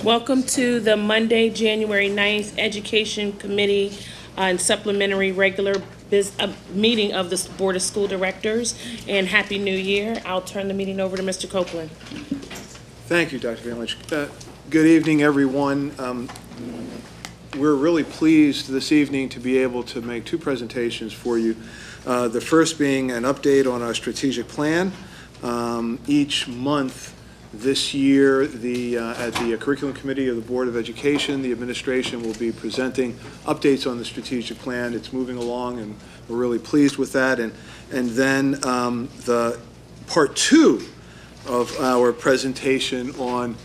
Welcome to the Monday, January 9th Education Committee and Supplementary Regular Meeting of the Board of School Directors, and Happy New Year. I'll turn the meeting over to Mr. Copeland. Thank you, Dr. Van Lynch. Good evening, everyone. We're really pleased this evening to be able to make two presentations for you. The first being an update on our strategic plan. Each month this year, at the Curriculum Committee of the Board of Education, the administration will be presenting updates on the strategic plan. It's moving along, and we're really pleased with that. And then the part two of our presentation on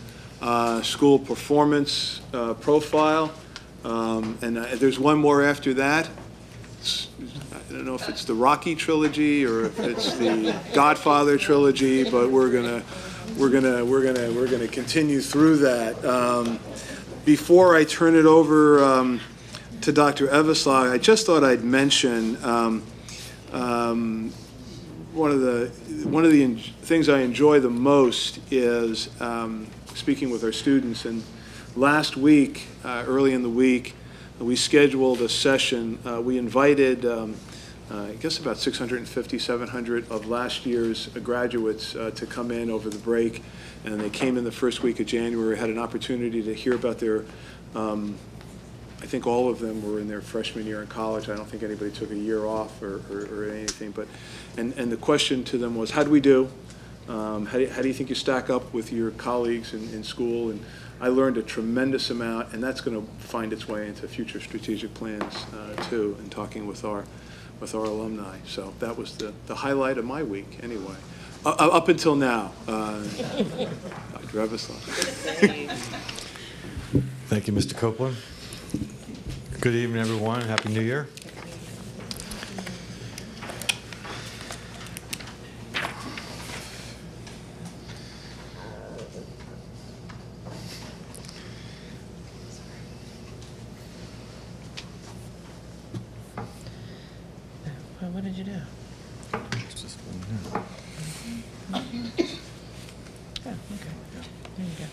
school performance profile. And there's one more after that. I don't know if it's the Rocky trilogy or if it's the Godfather trilogy, but we're gonna continue through that. Before I turn it over to Dr. Eveslag, I just thought I'd mention one of the things I enjoy the most is speaking with our students. And last week, early in the week, we scheduled a session. We invited, I guess, about 650, 700 of last year's graduates to come in over the break. And they came in the first week of January, had an opportunity to hear about their, I think all of them were in their freshman year in college. I don't think anybody took a year off or anything. But, and the question to them was, how do we do? How do you think you stack up with your colleagues in school? And I learned a tremendous amount, and that's going to find its way into future strategic plans too, and talking with our alumni. So that was the highlight of my week anyway, up until now. Dr. Eveslag. Thank you, Mr. Copeland. Good evening, everyone. Happy New Year. What did you do? It's just one now. Oh, okay. There you go.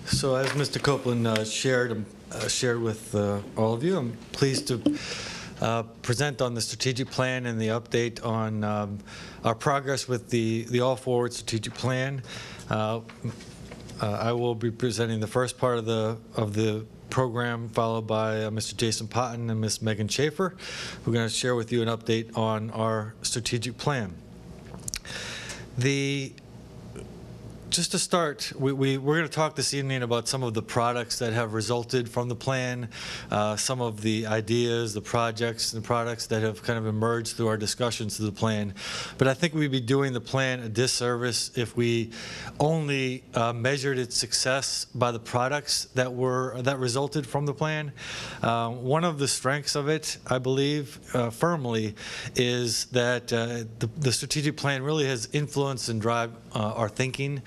So, as Mr. Copeland shared with all of you, I'm pleased to present on the strategic plan and the update on our progress with the All Forward strategic plan. I will be presenting the first part of the program, followed by Mr. Jason Potton and Ms. Megan Schaefer. We're going to share with you an update on our strategic plan. Just to start, we're going to talk this evening about some of the products that have resulted from the plan, some of the ideas, the projects, and products that have kind of emerged through our discussions of the plan. But I think we'd be doing the plan a disservice if we only measured its success by the products that resulted from the plan. One of the strengths of it, I believe, firmly, is that the strategic plan really has influenced and drive our thinking.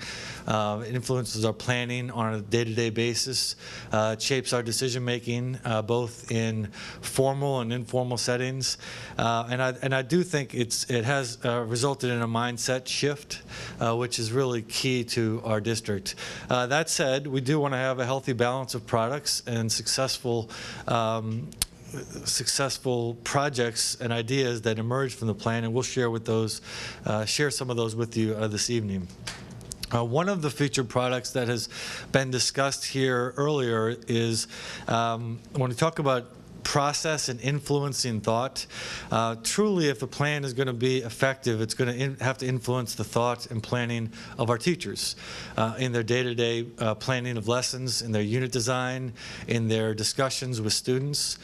It influences our planning on a day-to-day basis. It shapes our decision-making, both in formal and informal settings. And I do think it has resulted in a mindset shift, which is really key to our district. That said, we do want to have a healthy balance of products and successful projects and ideas that emerge from the plan, and we'll share some of those with you this evening. One of the featured products that has been discussed here earlier is when we talk about process and influencing thought. Truly, if the plan is going to be effective, it's going to have to influence the thought and planning of our teachers in their day-to-day planning of lessons, in their unit design, in their discussions with students,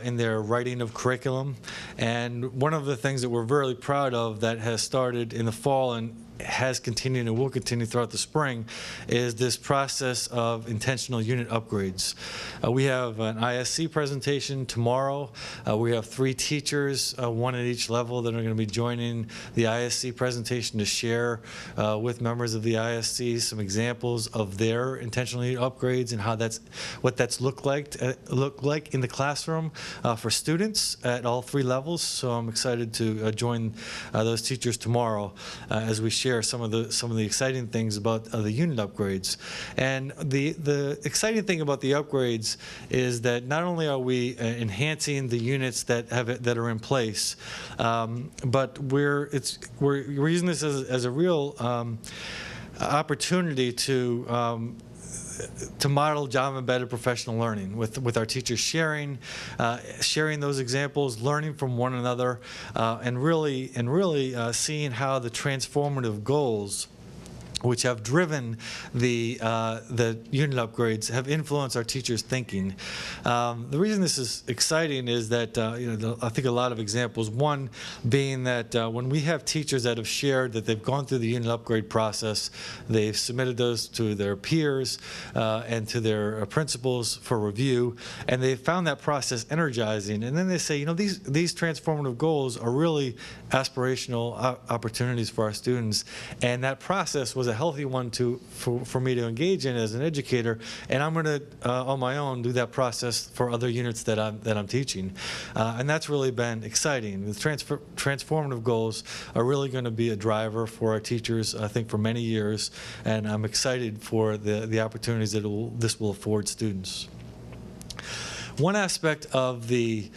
in their writing of curriculum. And one of the things that we're very proud of that has started in the fall and has continued and will continue throughout the spring is this process of intentional unit upgrades. We have an ISC presentation tomorrow. We have 3 teachers, one at each level, that are going to be joining the ISC presentation to share with members of the ISC some examples of their intentional unit upgrades and what that's look like in the classroom for students at all 3 levels. So I'm excited to join those teachers tomorrow as we share share some of the exciting things about the unit upgrades. And the exciting thing about the upgrades is that not only are we enhancing the units that are in place, but we're using this as a real opportunity to model job-embedded professional learning with our teachers sharing those examples, learning from one another, and really seeing how the transformative goals which have driven the unit upgrades have influenced our teachers' thinking. The reason this is exciting is that I think a lot of examples. One being that when we have teachers that have shared that they've gone through the unit upgrade process, they've submitted those to their peers and to their principals for review, and they found that process energizing. And then they say, these transformative goals are really aspirational opportunities for our students, and that process was a healthy one for me to engage in as an educator, and I'm going to on my own do that process for other units that I'm teaching, and that's really been exciting. The transformative goals are really going to be a driver for our teachers, I think, for many years, and I'm excited for the opportunities that this will afford students. One aspect of the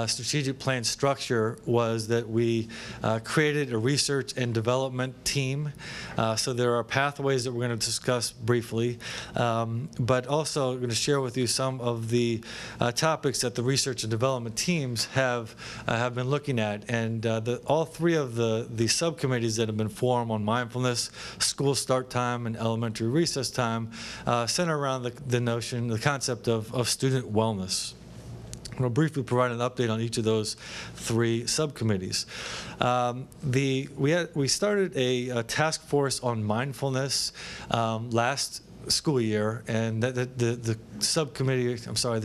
strategic plan structure was that we created a research and development team. So there are pathways that we're going to discuss briefly, but also we're going to share with you some of the topics that the research and development teams have been looking at. And all three of the subcommittees that have been formed on mindfulness, school start time, and elementary recess time center around the concept of student wellness. I'm going to briefly provide an update on each of those three subcommittees. We started a task force on mindfulness last school year, and the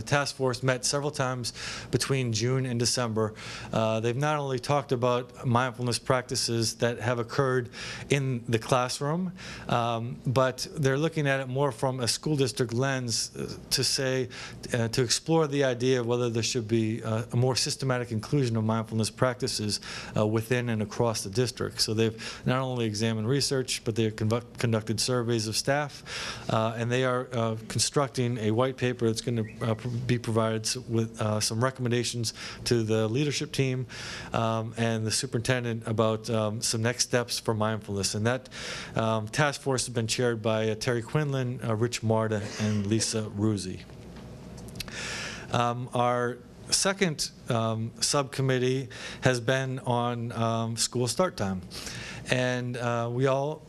task force met several times between June and December. They've not only talked about mindfulness practices that have occurred in the classroom, but they're looking at it more from a school district lens to explore the idea of whether there should be a more systematic inclusion of mindfulness practices within and across the district. So they've not only examined research, but they've conducted surveys of staff, and they are constructing a white paper that's going to be provided with some recommendations to the leadership team and the superintendent about some next steps for mindfulness. And that task force has been chaired by Terry Quinlan, Rich Marta, and Lisa Ruzzi. Our second subcommittee has been on school start time. And we all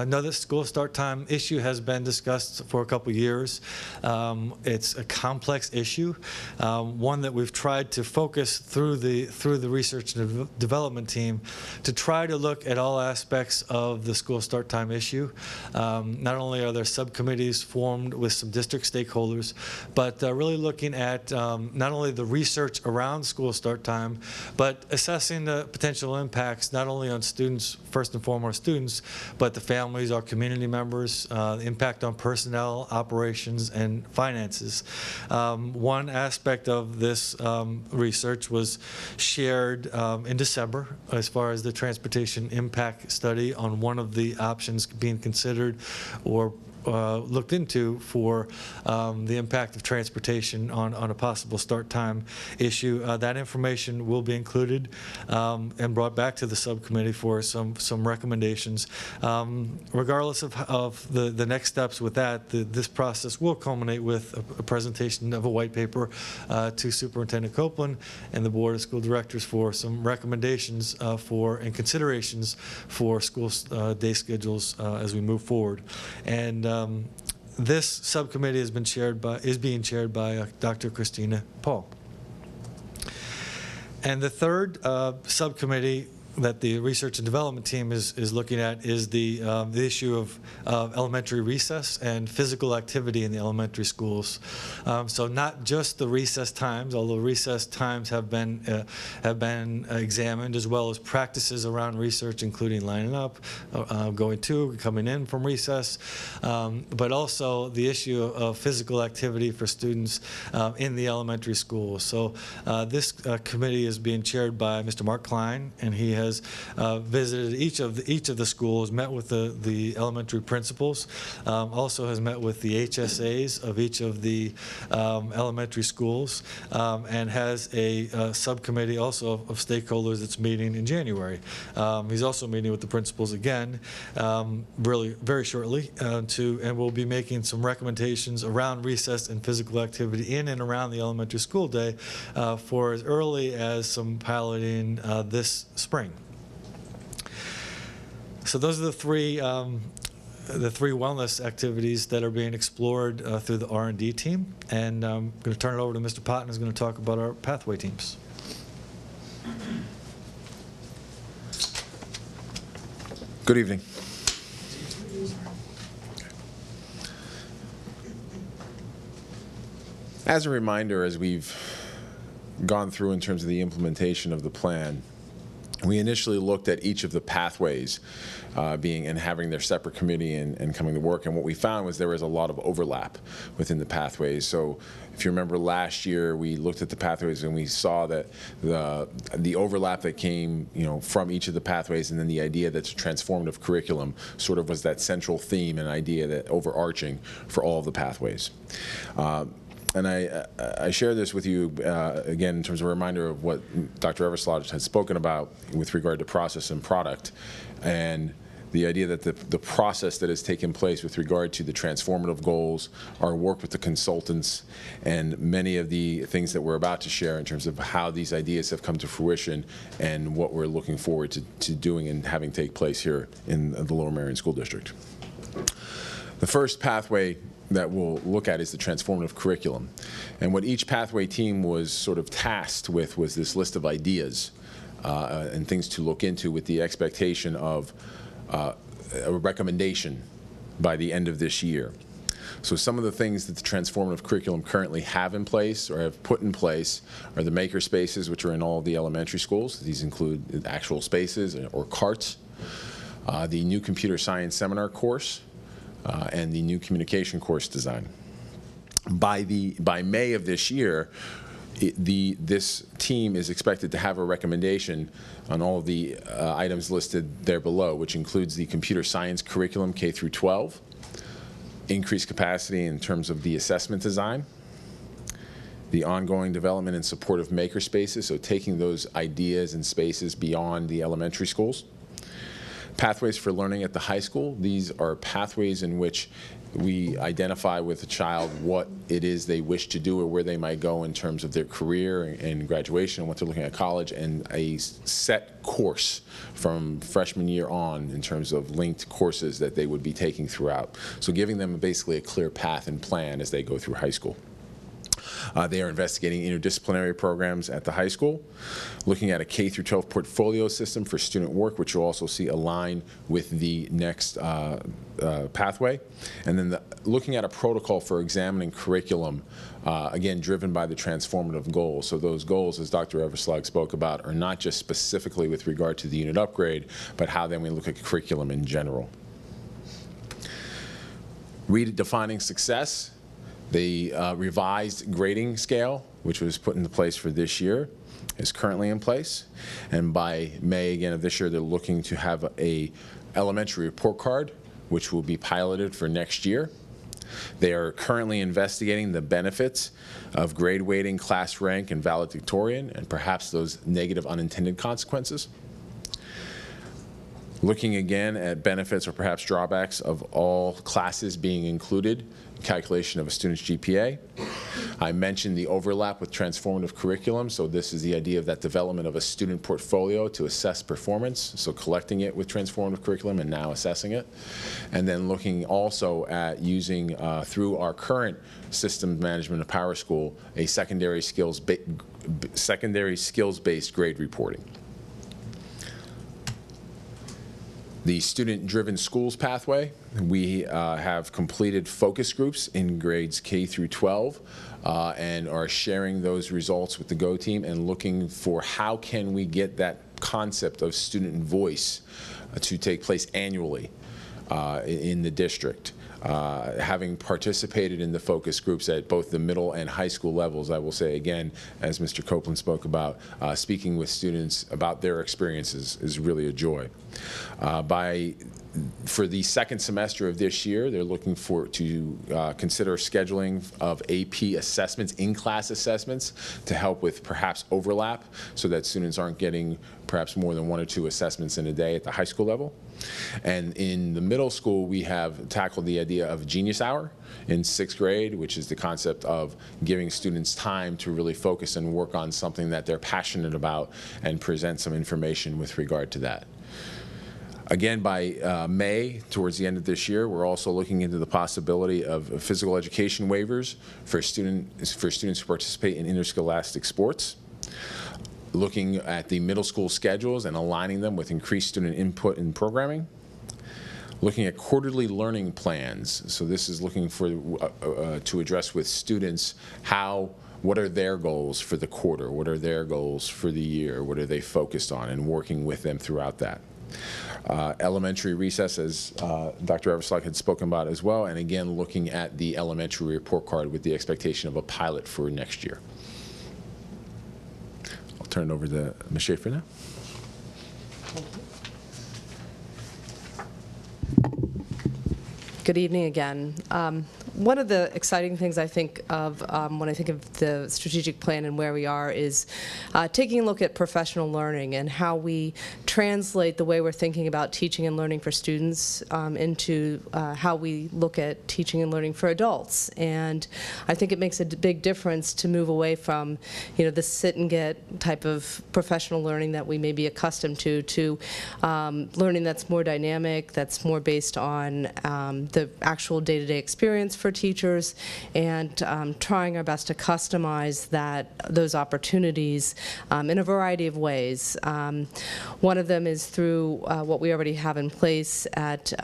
know school start time issue has been discussed for a couple years. It's a complex issue, one that we've tried to focus through the research and development team to try to look at all aspects of the school start time issue. Not only are there subcommittees formed with some district stakeholders, but really looking at not only the research around school start time, but assessing the potential impacts not only on students, first and foremost students, but the families, our community members, the impact on personnel, operations, and finances. One aspect of this research was shared in December as far as the transportation impact study on one of the options being considered or looked into for the impact of transportation on a possible start time issue. That information will be included and brought back to the subcommittee for some recommendations. Regardless of the next steps with that, this process will culminate with a presentation of a white paper to Superintendent Copeland and the Board of School Directors for some recommendations and considerations for school day schedules as we move forward. And this subcommittee is being chaired by Dr. Christina Paul. And the third subcommittee that the research and development team is looking at is the issue of elementary recess and physical activity in the elementary schools. So not just the recess times, although recess times have been examined, as well as practices around research, including lining up, going to, coming in from recess, but also the issue of physical activity for students in the elementary schools. So this committee is being chaired by Mr. Mark Klein, and he has has visited each of the schools, met with the elementary principals, also has met with the HSAs of each of the elementary schools, and has a subcommittee also of stakeholders that's meeting in January. He's also meeting with the principals again, really very shortly, and we'll be making some recommendations around recess and physical activity in and around the elementary school day for as early as some piloting this spring. So those are the three wellness activities that are being explored through the R&D team. And I'm going to turn it over to Mr. Potton, who's going to talk about our pathway teams. Good evening. As a reminder, as we've gone through in terms of the implementation of the plan, we initially looked at each of the pathways having their separate committee and coming to work. And what we found was there was a lot of overlap within the pathways. So if you remember last year, we looked at the pathways and we saw that the overlap that came from each of the pathways, and then the idea that's a transformative curriculum sort of was that central theme and idea that overarching for all of the pathways. And I share this with you, again, in terms of a reminder of what Dr. Everslot has spoken about with regard to process and product, and the idea that the process that has taken place with regard to the transformative goals, our work with the consultants, and many of the things that we're about to share in terms of how these ideas have come to fruition and what we're looking forward to doing and having take place here in the Lower Merion School District. The first pathway that we'll look at is the transformative curriculum. And what each pathway team was sort of tasked with was this list of ideas and things to look into, with the expectation of a recommendation by the end of this year. So some of the things that the transformative curriculum currently have in place or have put in place are the maker spaces, which are in all of the elementary schools. These include actual spaces or carts, the new computer science seminar course, and the new communication course design. By May of this year, this team is expected to have a recommendation on all of the items listed there below, which includes the computer science curriculum K through 12, increased capacity in terms of the assessment design, the ongoing development and support of maker spaces, so taking those ideas and spaces beyond the elementary schools. Pathways for learning at the high school. These are pathways in which we identify with a child what it is they wish to do or where they might go in terms of their career and graduation and what they're looking at college, and a set course from freshman year on in terms of linked courses that they would be taking throughout. So giving them basically a clear path and plan as they go through high school. They are investigating interdisciplinary programs at the high school, looking at a K through 12 portfolio system for student work, which you'll also see align with the next pathway, and then looking at a protocol for examining curriculum, again, driven by the transformative goals. So those goals, as Dr. Everslag spoke about, are not just specifically with regard to the unit upgrade, but how then we look at curriculum in general. Redefining success. The revised grading scale, which was put into place for this year, is currently in place. And by May, again, of this year, they're looking to have a elementary report card, which will be piloted for next year. They are currently investigating the benefits of grade weighting, class rank, and valedictorian, and perhaps those negative unintended consequences. Looking again at benefits or perhaps drawbacks of all classes being included, calculation of a student's GPA. I mentioned the overlap with transformative curriculum, so this is the idea of that development of a student portfolio to assess performance, so collecting it with transformative curriculum and now assessing it. And then looking also at using, through our current system management of Power School, a secondary skills-based grade reporting. The student-driven schools pathway, we have completed focus groups in grades K through 12 and are sharing those results with the GO team and looking for how can we get that concept of student voice to take place annually in the district. Having participated in the focus groups at both the middle and high school levels, I will say again, as Mr. Copeland spoke about, speaking with students about their experiences is really a joy. For the second semester of this year, they're looking to consider scheduling of AP assessments, in-class assessments, to help with perhaps overlap so that students aren't getting perhaps more than 1 or 2 assessments in a day at the high school level. And in the middle school, we have tackled the idea of Genius Hour in 6th grade, which is the concept of giving students time to really focus and work on something that they're passionate about and present some information with regard to that. Again, by May, towards the end of this year, we're also looking into the possibility of physical education waivers for students who participate in interscholastic sports. Looking at the middle school schedules and aligning them with increased student input in programming. Looking at quarterly learning plans. So this is looking for to address with students what are their goals for the quarter, what are their goals for the year, what are they focused on, and working with them throughout that. Elementary recess, as Dr. Everslock had spoken about as well, and again looking at the elementary report card with the expectation of a pilot for next year. I'll turn it over to Ms. Schaefer now. Good evening again. One of the exciting things I think of when I think of the strategic plan and where we are is taking a look at professional learning and how we translate the way we're thinking about teaching and learning for students into how we look at teaching and learning for adults. And I think it makes a big difference to move away from, the sit and get type of professional learning that we may be accustomed to learning that's more dynamic, that's more based on the actual day-to-day experience for teachers, and trying our best to customize those opportunities in a variety of ways. One of them is through what we already have in place at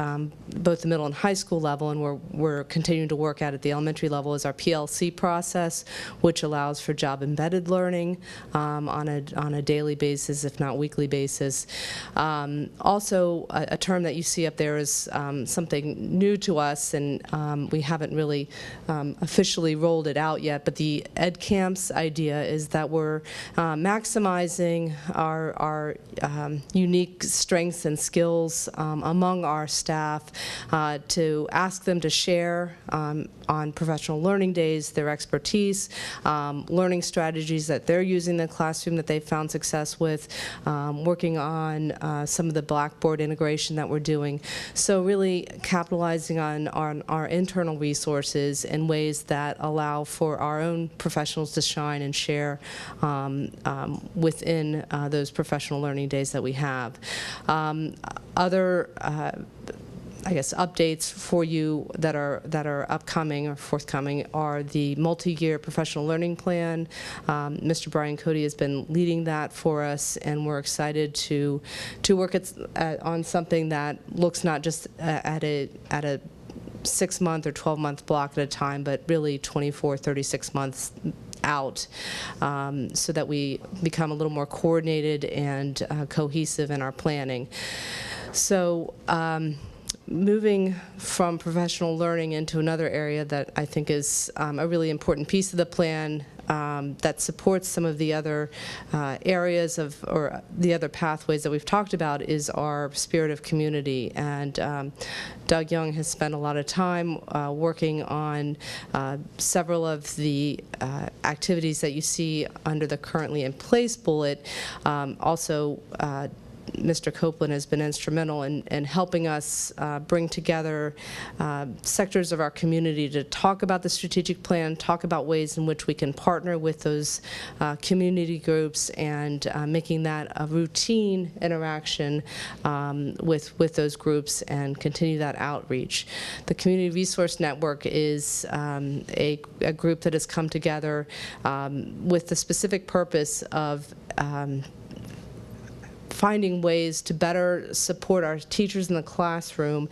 both the middle and high school level, and we're continuing to work at the elementary level, is our PLC process, which allows for job-embedded learning on a daily basis, if not weekly basis. Also, a term that you see up there is something new to us, and we haven't really officially rolled it out yet, but the Ed Camps idea is that we're maximizing our unique strengths and skills among our staff to ask them to share on professional learning days their expertise, learning strategies that they're using in the classroom that they've found success with, working on some of the Blackboard integration that we're doing. So really capitalizing on our internal resources in ways that allow for our own professionals to shine and share within those professional learning days that we have. Other I guess updates for you that are upcoming or forthcoming are the multi-year professional learning plan. Mr. Brian Cody has been leading that for us, and we're excited to work on something that looks not just at a 6-month or 12-month block at a time, but really 24, 36 months out, so that we become a little more coordinated and cohesive in our planning. So moving from professional learning into another area that I think is a really important piece of the plan that supports some of the other areas or the other pathways that we've talked about is our spirit of community. And Doug Young has spent a lot of time working on several of the activities that you see under the currently in place bullet. Also, Mr. Copeland has been instrumental in helping us bring together sectors of our community to talk about the strategic plan, talk about ways in which we can partner with those community groups, and making that a routine interaction with those groups and continue that outreach. The Community Resource Network is a group that has come together with the specific purpose of finding ways to better support our teachers in the classroom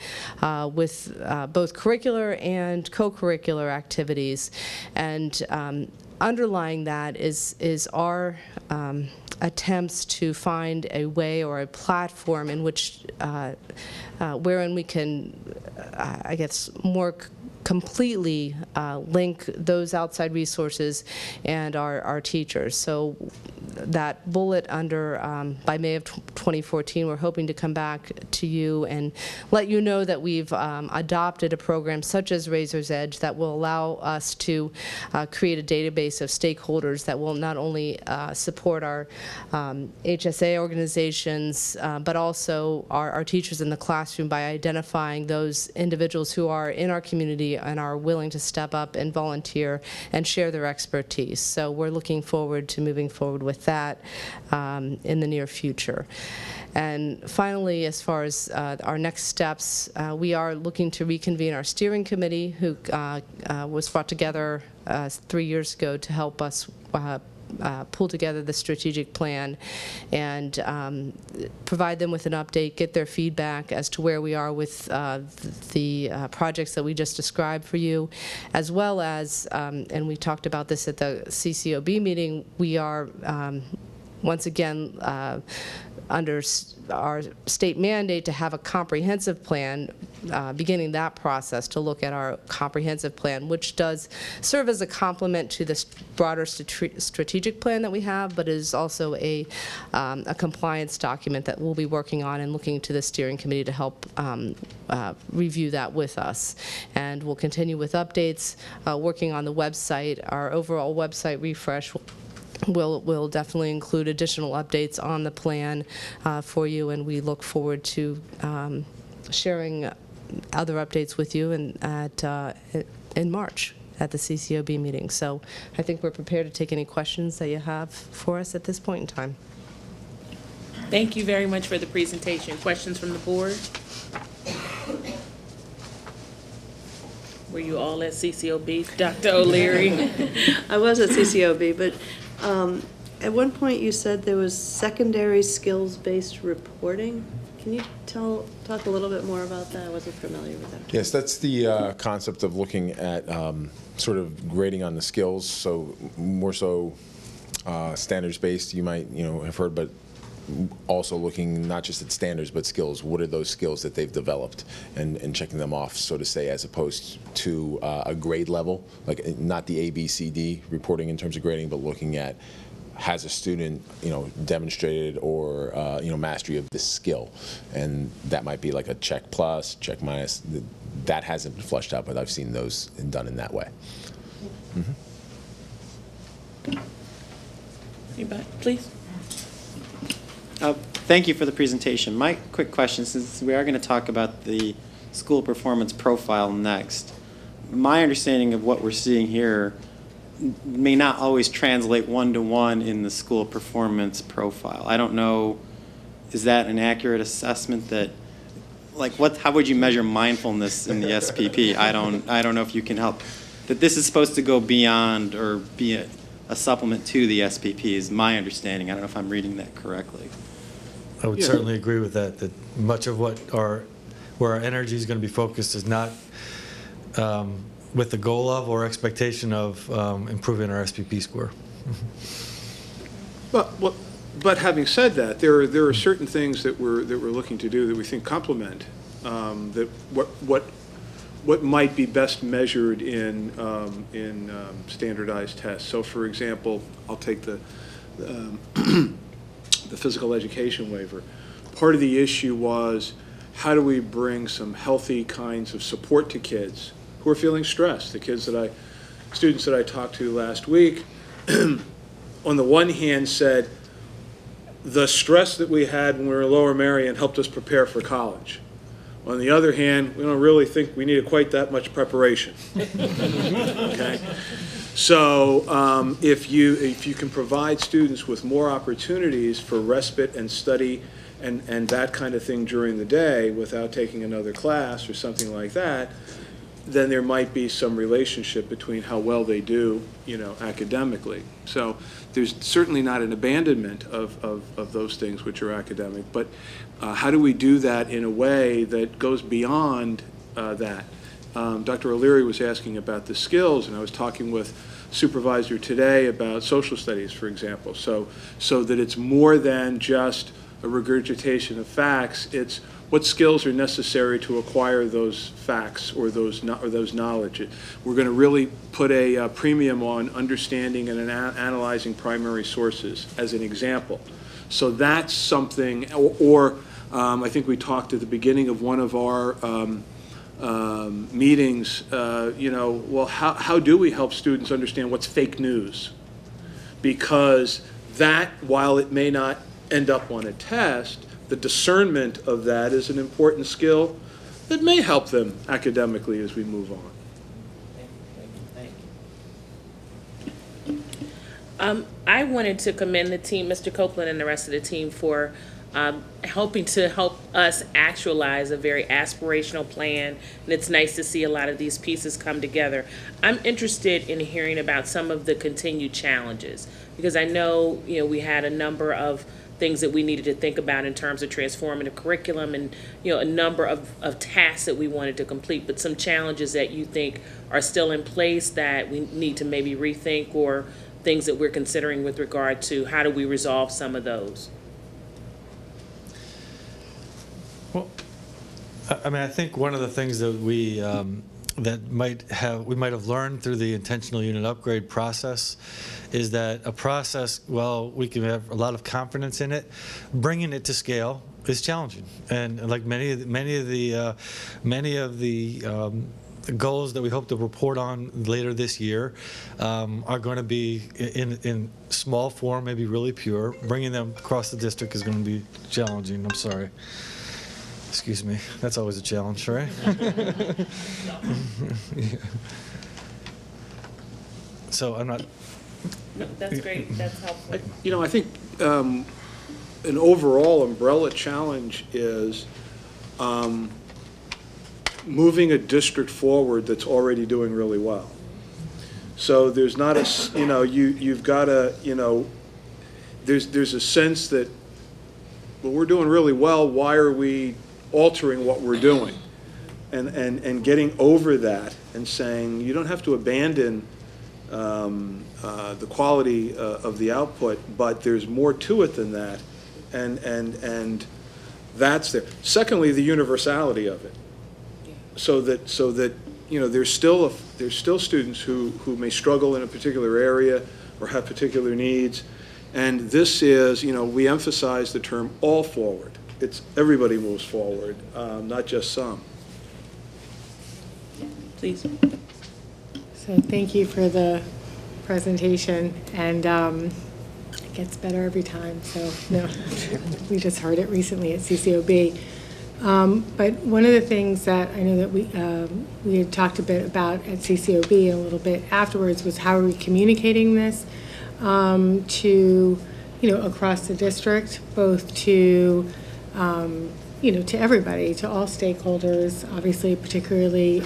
with both curricular and co-curricular activities. And underlying that is our attempts to find a way or a platform in which, wherein we can, I guess, more completely link those outside resources and our teachers. So that bullet under, by May of 2014, we're hoping to come back to you and let you know that we've adopted a program such as Razor's Edge that will allow us to create a database of stakeholders that will not only support our HSA organizations, but also our teachers in the classroom by identifying those individuals who are in our community and are willing to step up and volunteer and share their expertise. So we're looking forward to moving forward with that in the near future. And finally, as far as our next steps, we are looking to reconvene our steering committee, who was brought together 3 years ago to help us pull together the strategic plan and provide them with an update, get their feedback as to where we are with the projects that we just described for you, as well as, and we talked about this at the CCOB meeting, we are once again under our state mandate to have a comprehensive plan, beginning that process to look at our comprehensive plan, which does serve as a complement to this broader strategic plan that we have, but is also a compliance document that we'll be working on and looking to the steering committee to help review that with us. And we'll continue with updates, working on the website. Our overall website refresh will definitely include additional updates on the plan for you, and we look forward to sharing other updates with you in March at the CCOB meeting. So I think we're prepared to take any questions that you have for us at this point in time. Thank you very much for the presentation. Questions from the board? Were you all at CCOB, Dr. O'Leary? I was at CCOB, but at one point you said there was secondary skills-based reporting. Can you talk a little bit more about that? I wasn't familiar with that. Yes, that's the concept of looking at sort of grading on the skills. So more so standards-based, you might have heard, but also looking not just at standards but skills. What are those skills that they've developed, and checking them off, so to say, as opposed to a grade level, like not the A, B, C, D reporting in terms of grading, but looking at, has a student demonstrated or mastery of this skill, and that might be like a check plus, check minus. That hasn't been fleshed out, but I've seen those done in that way. Anybody, please? Thank you for the presentation. My quick question, since we are going to talk about the school performance profile next, my understanding of what we're seeing here may not always translate one-to-one in the school performance profile. I don't know, is that an accurate assessment? That, like, how would you measure mindfulness in the SPP? I don't know if you can help. That this is supposed to go beyond or be a supplement to the SPP is my understanding. I don't know if I'm reading that correctly. I would certainly agree with that, that much of where our energy is going to be focused is not with the goal of or expectation of improving our SPP score. But having said that, there are certain things that we're looking to do that we think complement that what might be best measured in standardized tests. So, for example, I'll take the physical education waiver. Part of the issue was, how do we bring some healthy kinds of support to kids who are feeling stressed? The students that I talked to last week, on the one hand said, the stress that we had when we were in Lower Merion helped us prepare for college. On the other hand, we don't really think we needed quite that much preparation. Okay? So if you can provide students with more opportunities for respite and study and that kind of thing during the day without taking another class or something like that, then there might be some relationship between how well they do, academically. So there's certainly not an abandonment of those things which are academic, but how do we do that in a way that goes beyond that? Dr. O'Leary was asking about the skills, and I was talking with supervisor today about social studies, for example. So that it's more than just a regurgitation of facts. It's what skills are necessary to acquire those facts or those knowledge. We're going to really put a premium on understanding and analyzing primary sources, as an example. So that's something, or I think we talked at the beginning of one of our meetings, well, how do we help students understand what's fake news? Because that, while it may not end up on a test, the discernment of that is an important skill that may help them academically as we move on. I wanted to commend the team, Mr. Copeland and the rest of the team, for helping to help us actualize a very aspirational plan, and it's nice to see a lot of these pieces come together. I'm interested in hearing about some of the continued challenges, because I know, we had a number of things that we needed to think about in terms of transforming the curriculum and, a number of tasks that we wanted to complete, but some challenges that you think are still in place that we need to maybe rethink, or things that we're considering with regard to how do we resolve some of those? Well, I think one of the things that we might have learned through the intentional unit upgrade process is that a process, well, we can have a lot of confidence in it, bringing it to scale is challenging, and like many of the goals that we hope to report on later this year are going to be in small form, maybe really pure. Bringing them across the district is going to be challenging. I'm sorry. Excuse me. That's always a challenge, right? Yeah. So I'm not. No, that's great. That's helpful. I think an overall umbrella challenge is moving a district forward that's already doing really well. So there's not a, you've got to, there's a sense that, well, we're doing really well, why are we altering what we're doing? And getting over that and saying, you don't have to abandon the quality of the output, but there's more to it than that, and that's there. Secondly, the universality of it. So that there's still students who may struggle in a particular area or have particular needs, and this is, we emphasize the term all forward. It's everybody moves forward, not just some. Please. So thank you for the presentation, and it gets better every time. So no, we just heard it recently at CCOB. But one of the things that I know that we had talked a bit about at CCOB and a little bit afterwards was how are we communicating this to, across the district, both to, to everybody, to all stakeholders, obviously, particularly,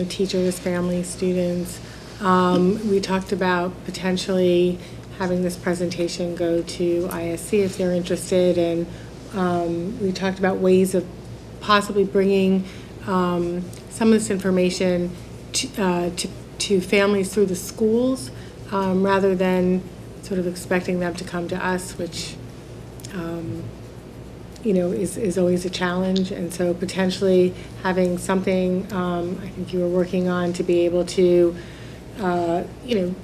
teachers, families, students. We talked about potentially having this presentation go to ISC if they're interested, and we talked about ways of possibly bringing some of this information to families through the schools, rather than sort of expecting them to come to us, which is always a challenge. And so potentially having something, I think you were working on, to be able to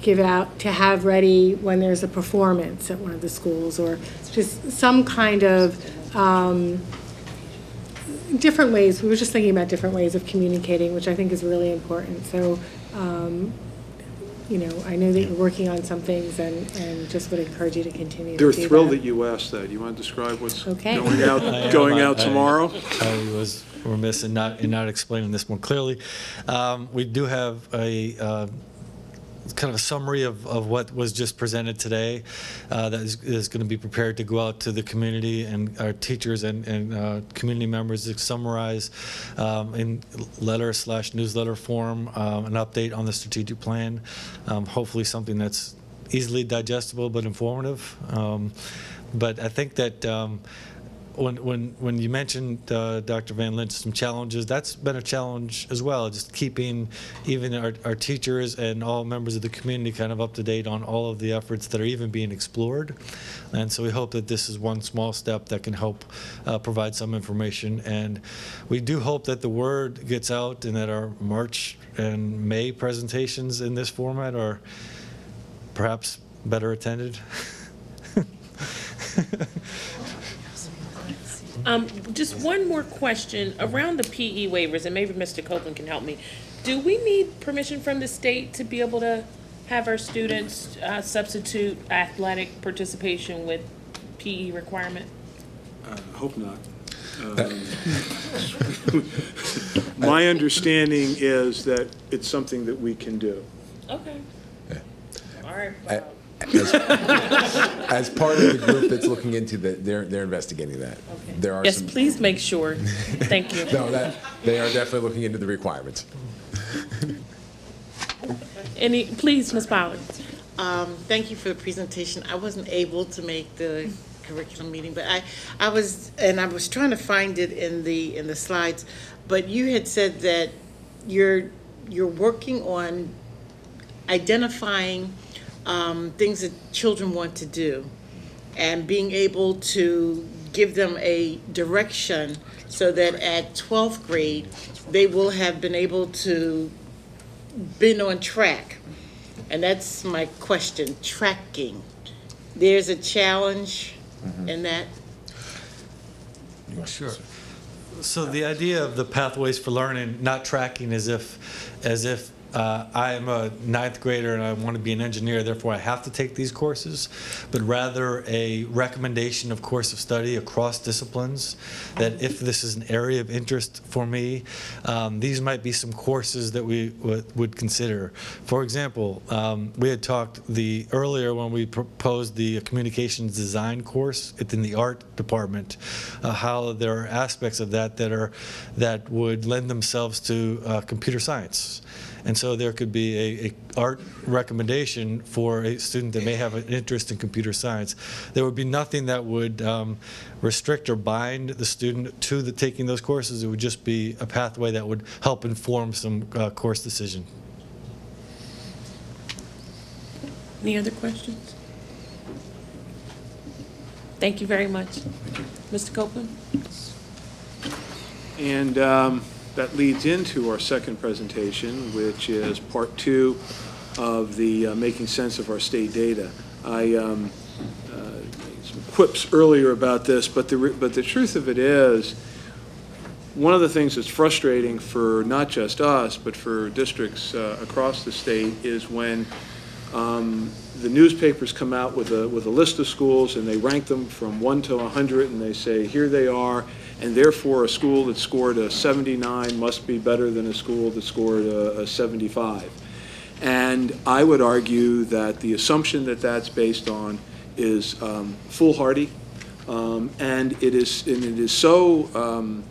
give out, to have ready when there's a performance at one of the schools, or just some kind of different ways. We were just thinking about different ways of communicating, which I think is really important. So, I know that you're working on some things, and just would encourage you to continue. They're to do thrilled that. that you asked that. You want to describe what's Okay. going out tomorrow? I was remiss in not explaining this more clearly. We do have a kind of a summary of what was just presented today that is going to be prepared to go out to the community and our teachers and community members to summarize in letter/newsletter form an update on the strategic plan. Hopefully something that's easily digestible but informative. But I think that when you mentioned, Dr. Van Lynch, some challenges, that's been a challenge as well, just keeping even our teachers and all members of the community kind of up to date on all of the efforts that are even being explored. And so we hope that this is one small step that can help provide some information. And we do hope that the word gets out and that our March and May presentations in this format are perhaps better attended. Just one more question around the PE waivers, and maybe Mr. Copeland can help me. Do we need permission from the state to be able to have our students substitute athletic participation with PE requirement? Hope not. My understanding is that it's something that we can do. Okay. All right. As part of the group that's looking into that, they're investigating that. Okay. There are Yes, some, please make sure. Thank you. no, that they are definitely looking into the requirements. Please, Ms. Pollard. Thank you for the presentation. I wasn't able to make the curriculum meeting, but I was trying to find it in the slides. But you had said that you're working on identifying things that children want to do and being able to give them a direction so that at 12th grade they will have been able to been on track. And that's my question, tracking. There's a challenge in that? Sure. So the idea of the pathways for learning, not tracking as if I am a 9th grader and I want to be an engineer, therefore I have to take these courses, but rather a recommendation of course of study across disciplines, that if this is an area of interest for me, these might be some courses that we would consider. For example, we had talked earlier when we proposed the communications design course in the art department, how there are aspects of that would lend themselves to computer science. And so there could be a art recommendation for a student that may have an interest in computer science. There would be nothing that would restrict or bind the student to taking those courses. It would just be a pathway that would help inform some course decision. Any other questions? Thank you very much. Mr. Copeland? And that leads into our second presentation, which is part 2 of the making sense of our state data. I some quips earlier about this, but the truth of it is, one of the things that's frustrating for not just us, but for districts across the state is when the newspapers come out with a list of schools and they rank them from 1 to 100 and they say, here they are, and therefore a school that scored a 79 must be better than a school that scored a 75. And I would argue that the assumption that that's based on is foolhardy, and it is so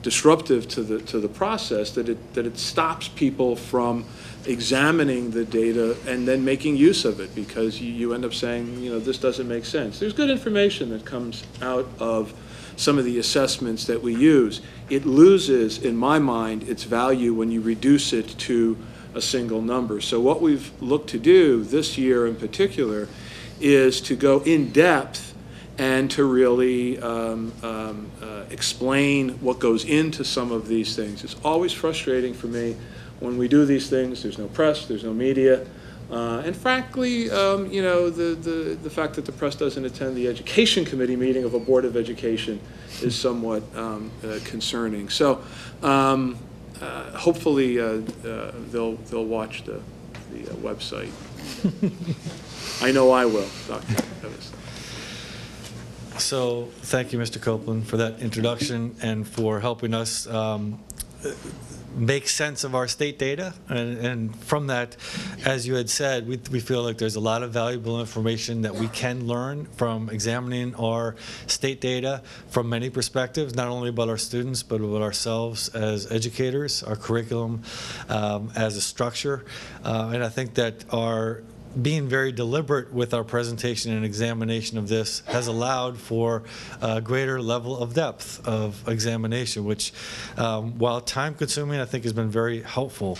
disruptive to the process that it stops people from examining the data and then making use of it, because you end up saying, this doesn't make sense. There's good information that comes out of some of the assessments that we use. It loses, in my mind, its value when you reduce it to a single number. So what we've looked to do this year in particular is to go in depth and to really explain what goes into some of these things. It's always frustrating for me when we do these things. There's no press, there's no media. And frankly, the fact that the press doesn't attend the education committee meeting of a board of education is somewhat concerning. So hopefully they'll watch the website. I know I will, Dr. Evans. So thank you, Mr. Copeland, for that introduction and for helping us make sense of our state data. And from that, as you had said, we feel like there's a lot of valuable information that we can learn from examining our state data from many perspectives, not only about our students, but about ourselves as educators, our curriculum as a structure. And I think that our being very deliberate with our presentation and examination of this has allowed for a greater level of depth of examination, which, while time-consuming, I think has been very helpful.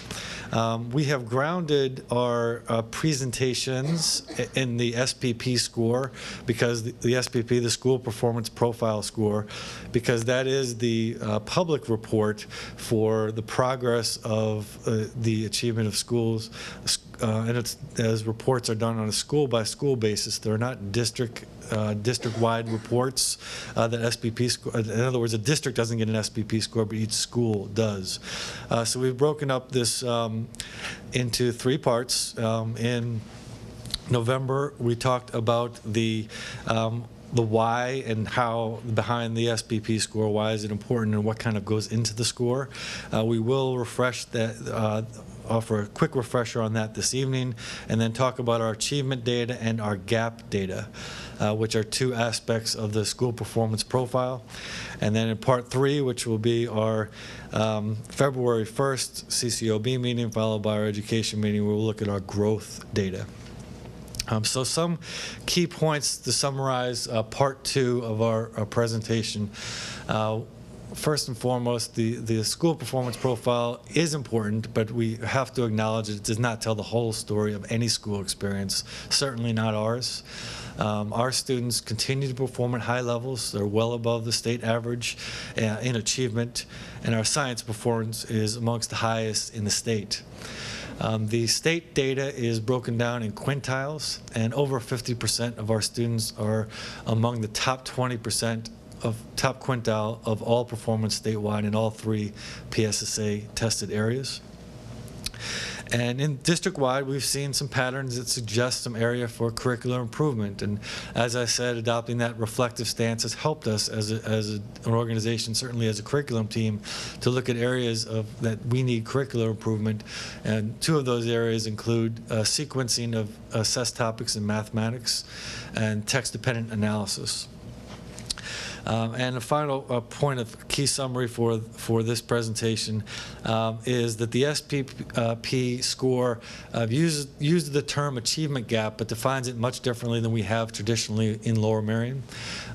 We have grounded our presentations in the SPP score, because the SPP, the School Performance Profile Score, because that is the public report for the progress of the achievement of schools. And it's, as reports are done on a school-by-school basis, they're not district-wide reports that SPP score. In other words, a district doesn't get an SPP score, but each school does. So we've broken up this into 3 parts. In November, we talked about the why and how behind the SPP score, why is it important and what kind of goes into the score. We will refresh that, offer a quick refresher on that this evening, and then talk about our achievement data and our gap data, which are 2 aspects of the school performance profile. And then in part 3, which will be our February 1st CCOB meeting, followed by our education meeting, we'll look at our growth data. So some key points to summarize part 2 of our presentation. First and foremost, the school performance profile is important, but we have to acknowledge it does not tell the whole story of any school experience, certainly not ours. Our students continue to perform at high levels. They're well above the state average in achievement, and our science performance is amongst the highest in the state. The state data is broken down in quintiles, and over 50% of our students are among the top 20% of top quintile of all performance statewide in all 3 PSSA tested areas. And in district-wide, we've seen some patterns that suggest some area for curricular improvement. And as I said, adopting that reflective stance has helped us as an organization, certainly as a curriculum team, to look at areas that we need curricular improvement. And 2 of those areas include sequencing of assessed topics in mathematics and text-dependent analysis. And a final point of key summary for this presentation is that the SPP score uses the term achievement gap, but defines it much differently than we have traditionally in Lower Merion.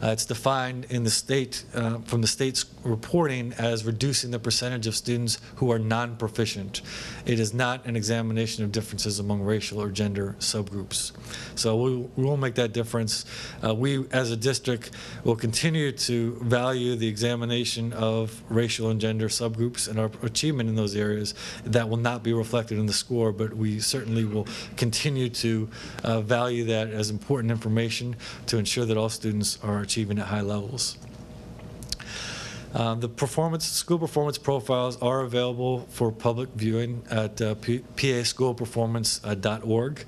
It's defined in the state, from the state's reporting, as reducing the percentage of students who are non-proficient. It is not an examination of differences among racial or gender subgroups. So we will make that difference. We, as a district, will continue to value the examination of racial and gender subgroups and our achievement in those areas. That will not be reflected in the score, but we certainly will continue to value that as important information to ensure that all students are achieving at high levels. The school performance profiles are available for public viewing at paschoolperformance.org.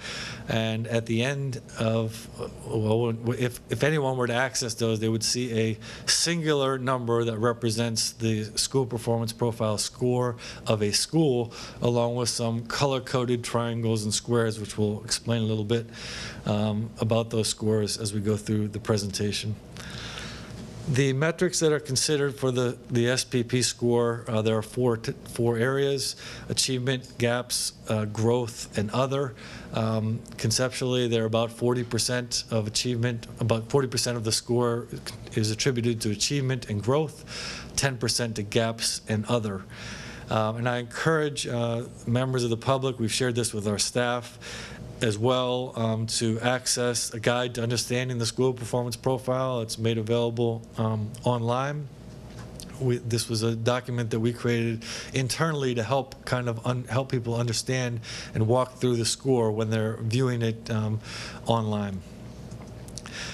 And at the end of, well, if anyone were to access those, they would see a singular number that represents the school performance profile score of a school, along with some color-coded triangles and squares, which we'll explain a little bit about those scores as we go through the presentation. The metrics that are considered for the SPP score, there are four areas: achievement, gaps, growth, and other. Conceptually, they're about 40% of achievement, about 40% of the score is attributed to achievement and growth, 10% to gaps and other. And I encourage members of the public, we've shared this with our staff as well, to access a guide to understanding the school performance profile. It's made available online. This was a document that we created internally to help help people understand and walk through the score when they're viewing it online.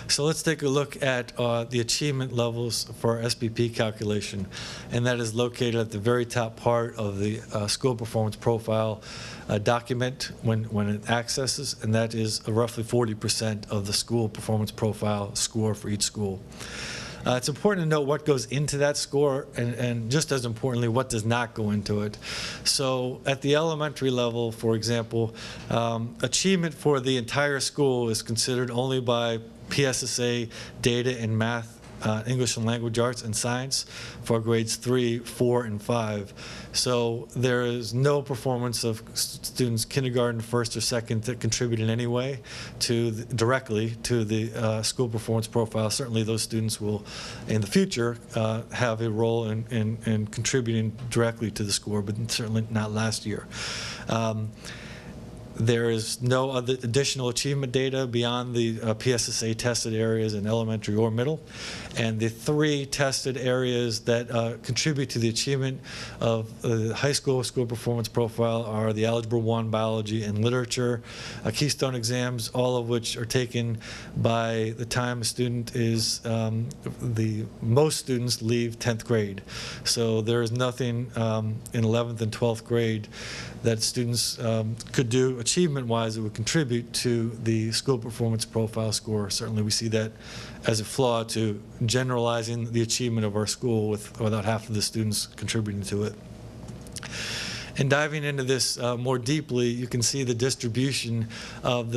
So let's take a look at the achievement levels for our SPP calculation, and that is located at the very top part of the school performance profile document when it accesses, and that is roughly 40% of the school performance profile score for each school. It's important to know what goes into that score, and just as importantly, what does not go into it. So at the elementary level, for example, achievement for the entire school is considered only by PSSA data and math English and Language Arts and Science for grades 3, 4, and 5. So there is no performance of students kindergarten, first or second that contribute in any way directly to the school performance profile. Certainly those students will, in the future, have a role in contributing directly to the score, but certainly not last year. There is no other additional achievement data beyond the PSSA tested areas in elementary or middle. And the 3 tested areas that contribute to the achievement of the high school performance profile are the Algebra 1, Biology, and Literature Keystone exams, all of which are taken by the time a student is, most students leave 10th grade. So there is nothing in 11th and 12th grade that students could do achievement-wise that would contribute to the school performance profile score. Certainly we see that as a flaw to generalizing the achievement of our school without half of the students contributing to it. And diving into this more deeply, you can see the distribution of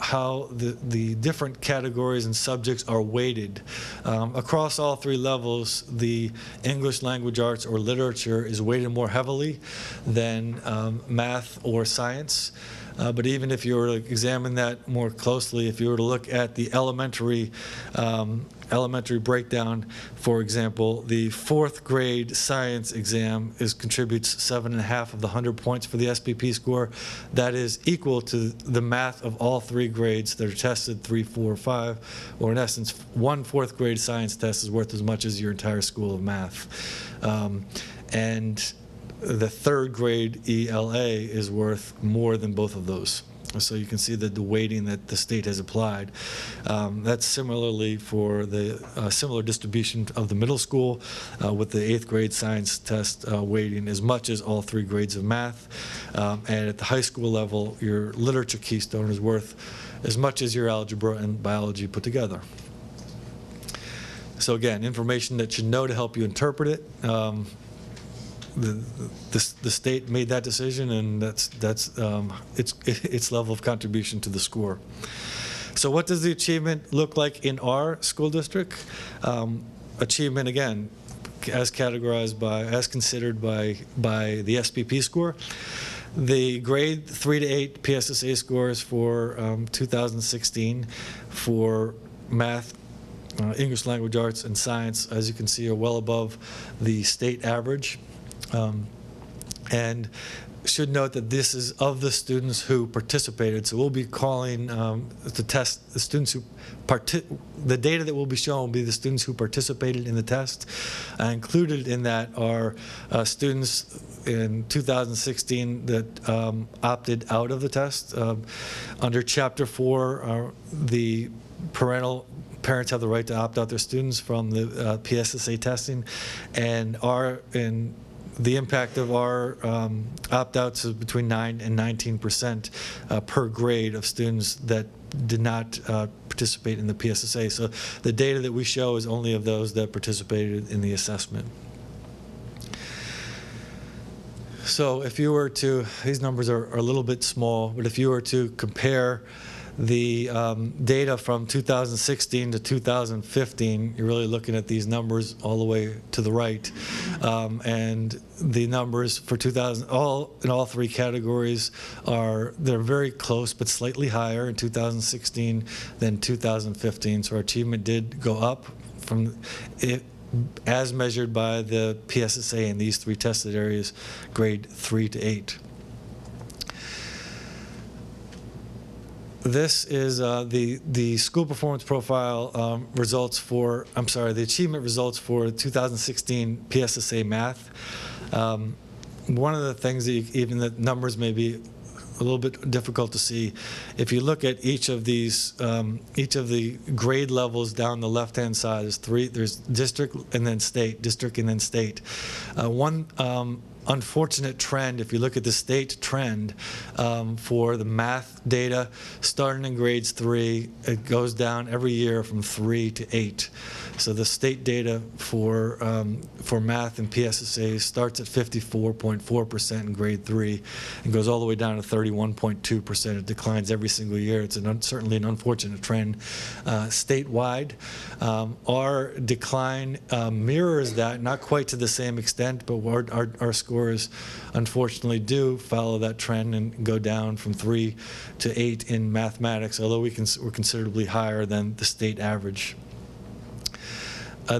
how the different categories and subjects are weighted. Across all 3 levels, the English, Language Arts, or Literature is weighted more heavily than math or science. But even if you were to examine that more closely, if you were to look at the elementary breakdown, for example, the 4th grade science exam contributes 7.5 of the 100 points for the SPP score. That is equal to the math of all 3 grades that are tested, 3, 4, 5, or in essence, one 4th grade science test is worth as much as your entire school of math. And the 3rd grade ELA is worth more than both of those. So you can see that the weighting that the state has applied. That's similarly for the similar distribution of the middle school with the 8th grade science test weighting as much as all 3 grades of math. And at the high school level, your literature keystone is worth as much as your algebra and biology put together. So again, information that you know to help you interpret it. The state made that decision, and that's its level of contribution to the score. So what does the achievement look like in our school district? Achievement, again, as considered by the SPP score. The grade 3 to 8 PSSA scores for 2016 for math, English, Language Arts, and Science, as you can see, are well above the state average. And should note that this is of the students who participated. So we'll be calling the test the students who the data that will be shown will be the students who participated in the test. Included in that are students in 2016 that opted out of the test. Under Chapter 4, the parents have the right to opt out their students from the PSSA testing, and the impact of our opt-outs is between 9 and 19% per grade of students that did not participate in the PSSA. So the data that we show is only of those that participated in the assessment. So if you were to, these numbers are a little bit small, but if you were to compare the data from 2016 to 2015, you're really looking at these numbers all the way to the right. And the numbers for 2000, in all 3 categories they're very close but slightly higher in 2016 than 2015. So our achievement did go up from it, as measured by the PSSA in these 3 tested areas, grade 3 to 8. This is the school performance profile results for, the achievement results for 2016 PSSA math. One of the things that even the numbers may be a little bit difficult to see, if you look at each of these, each of the grade levels down the left-hand side, there's district and then state, district and then state. One unfortunate trend, if you look at the state trend for the math data, starting in grades 3, it goes down every year from 3 to 8. So the state data for math and PSSA starts at 54.4% in grade 3 and goes all the way down to 31.2%. It declines every single year. It's certainly an unfortunate trend statewide. Our decline mirrors that, not quite to the same extent, but our scores unfortunately do follow that trend and go down from 3 to 8 in mathematics, although we're considerably higher than the state average.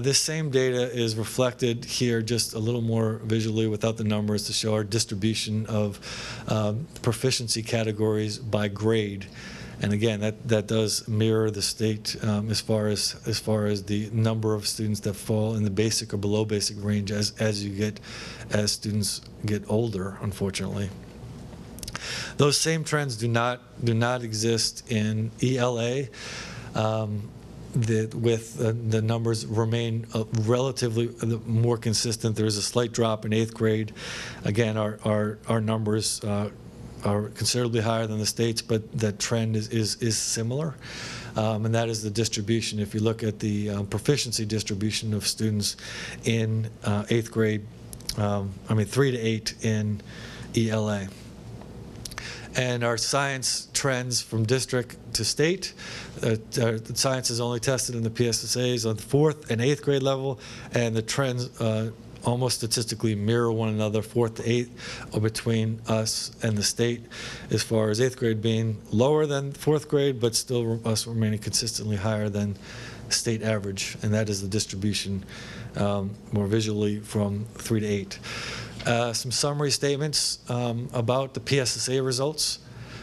This same data is reflected here just a little more visually without the numbers to show our distribution of proficiency categories by grade. And again, that does mirror the state as far as the number of students that fall in the basic or below basic range as students get older, unfortunately. Those same trends do not exist in ELA. The numbers remain relatively more consistent. There is a slight drop in 8th grade. Again, our numbers are considerably higher than the states, but that trend is similar. And that is the distribution. If you look at the proficiency distribution of students in 8th grade, 3 to 8 in ELA. And our science trends from district to state, science is only tested in the PSSAs on the 4th and 8th grade level, and the trends almost statistically mirror one another, 4th to 8th, or between us and the state, as far as 8th grade being lower than 4th grade, but still us remaining consistently higher than state average, and that is the distribution more visually from 3 to 8. Some summary statements about the PSSA results.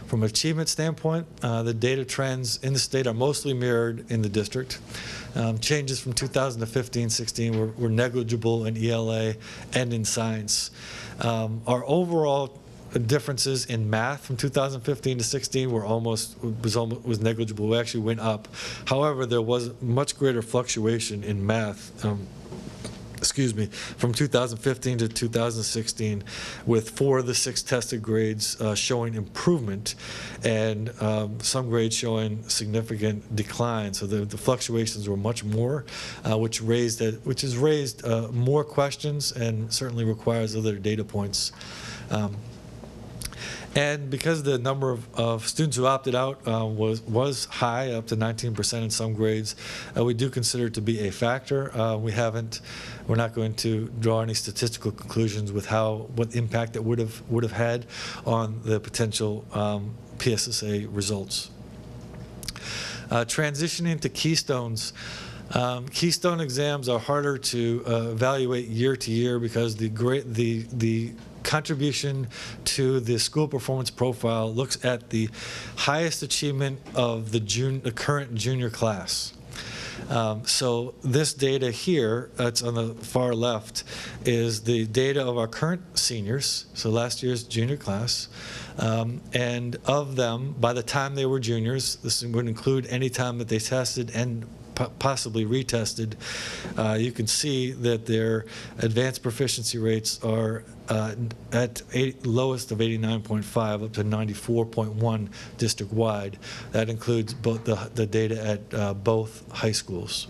From an achievement standpoint, the data trends in the state are mostly mirrored in the district. Changes from 2000 to 15-16 were negligible in ELA and in science. Our overall differences in math from 2015 to 16 was negligible. We actually went up. However, there was much greater fluctuation in math. From 2015 to 2016, with 4 of the 6 tested grades showing improvement, and some grades showing significant decline. So the fluctuations were much more, which has raised more questions and certainly requires other data points. And because the number of students who opted out was high, up to 19% in some grades, we do consider it to be a factor. We're not going to draw any statistical conclusions with what impact it would have had on the potential PSSA results. Transitioning to Keystones. Keystone exams are harder to evaluate year to year because the contribution to the school performance profile looks at the highest achievement of the current junior class. So this data here, that's on the far left, is the data of our current seniors, so last year's junior class, and of them, by the time they were juniors, this would include any time that they tested and possibly retested, you can see that their advanced proficiency rates are at lowest of 89.5 up to 94.1 district-wide. That includes both the data at both high schools.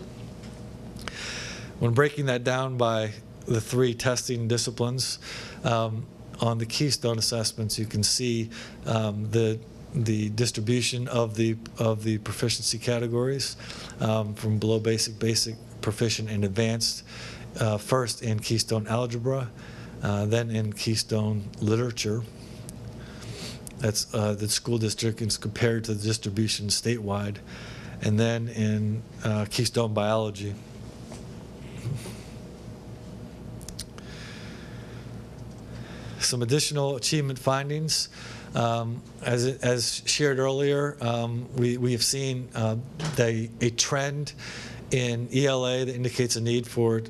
When breaking that down by the 3 testing disciplines, on the Keystone assessments, you can see the distribution of the proficiency categories from below basic, proficient, and advanced. First in Keystone algebra, then in Keystone literature. That's the school district is compared to the distribution statewide, and then in Keystone biology. Some additional achievement findings. As shared earlier, we have seen a trend in ELA that indicates a need for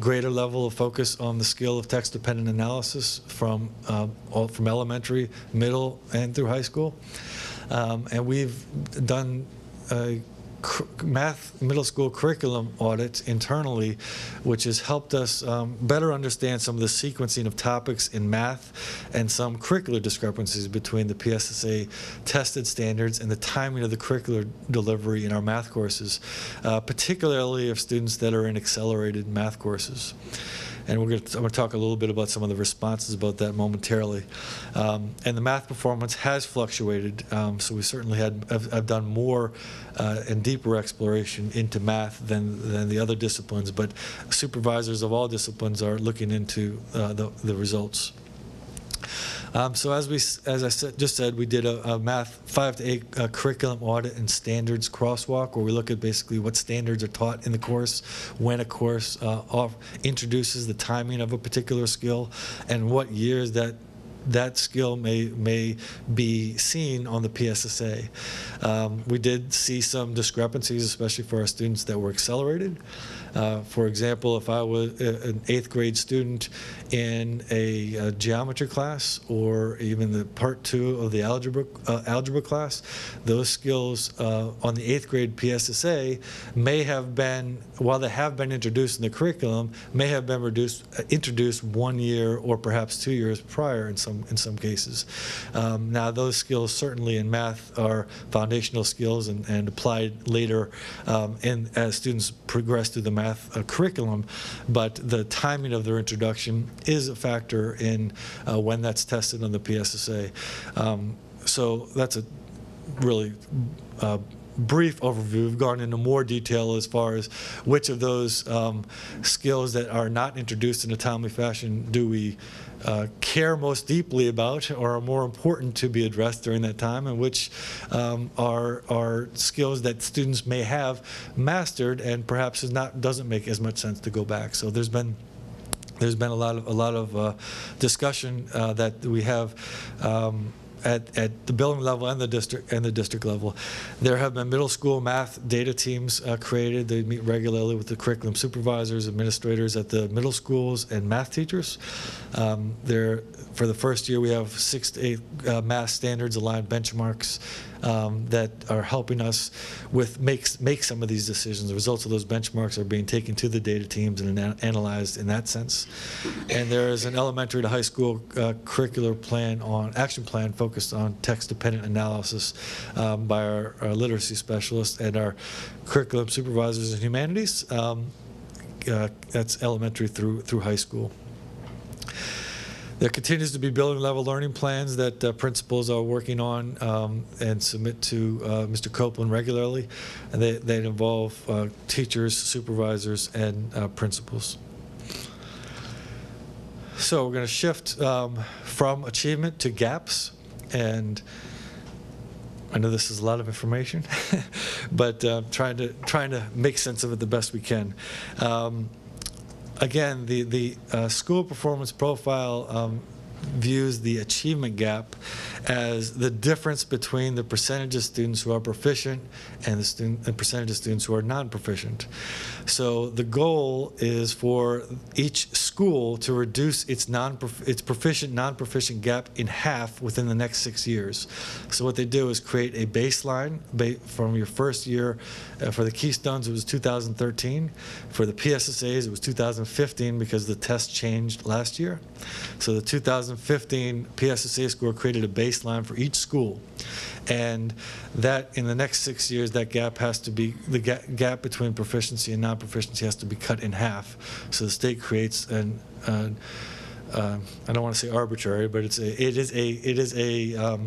greater level of focus on the skill of text-dependent analysis from elementary, middle, and through high school. And we've done math middle school curriculum audit internally, which has helped us better understand some of the sequencing of topics in math and some curricular discrepancies between the PSSA tested standards and the timing of the curricular delivery in our math courses, particularly of students that are in accelerated math courses. And I'm going to talk a little bit about some of the responses about that momentarily. And the math performance has fluctuated, so we certainly have done more and deeper exploration into math than the other disciplines, but supervisors of all disciplines are looking into the results. So as I just said, we did a math 5 to 8 curriculum audit and standards crosswalk, where we look at basically what standards are taught in the course, when a course introduces the timing of a particular skill, and what years that skill may be seen on the PSSA. We did see some discrepancies, especially for our students that were accelerated. For example, if I was an 8th grade student in a geometry class, or even the part 2 of the algebra class, those skills on the 8th grade PSSA may have been, while they have been introduced in the curriculum, may have been introduced 1 year or perhaps 2 years prior in some cases. Now, those skills certainly in math are foundational skills and applied later as students progress through the math curriculum, but the timing of their introduction is a factor in when that's tested on the PSSA. So that's a really brief overview. We've gone into more detail as far as which of those skills that are not introduced in a timely fashion do we care most deeply about, or are more important to be addressed during that time, and which are skills that students may have mastered and perhaps doesn't make as much sense to go back. So there's been a lot of discussion that we have at the building level and the district level. There have been middle school math data teams created. They meet regularly with the curriculum supervisors, administrators at the middle schools, and math teachers. For the first year, we have 6 to 8 math standards aligned benchmarks that are helping us make some of these decisions. The results of those benchmarks are being taken to the data teams and analyzed in that sense. And there is an elementary to high school curricular action plan focused on text-dependent analysis by our literacy specialists and our curriculum supervisors in humanities. That's elementary through high school. There continues to be building level learning plans that principals are working on and submit to Mr. Copeland regularly. And they involve teachers, supervisors, and principals. So we're going to shift from achievement to gaps. And I know this is a lot of information, but trying to make sense of it the best we can. Again, the school performance profile views the achievement gap as the difference between the percentage of students who are proficient and the percentage of students who are non-proficient. So the goal is for each school to reduce its proficient non-proficient gap in half within the next 6 years. So what they do is create a baseline from your first year. For the Keystones, it was 2013. For the PSSAs, it was 2015 because the test changed last year. So the 2015 PSSA score created a baseline for each school. And that in the next 6 years, that gap has to be, the gap between proficiency and non-proficiency has to be cut in half. So the state creates an, I don't want to say arbitrary, but it is a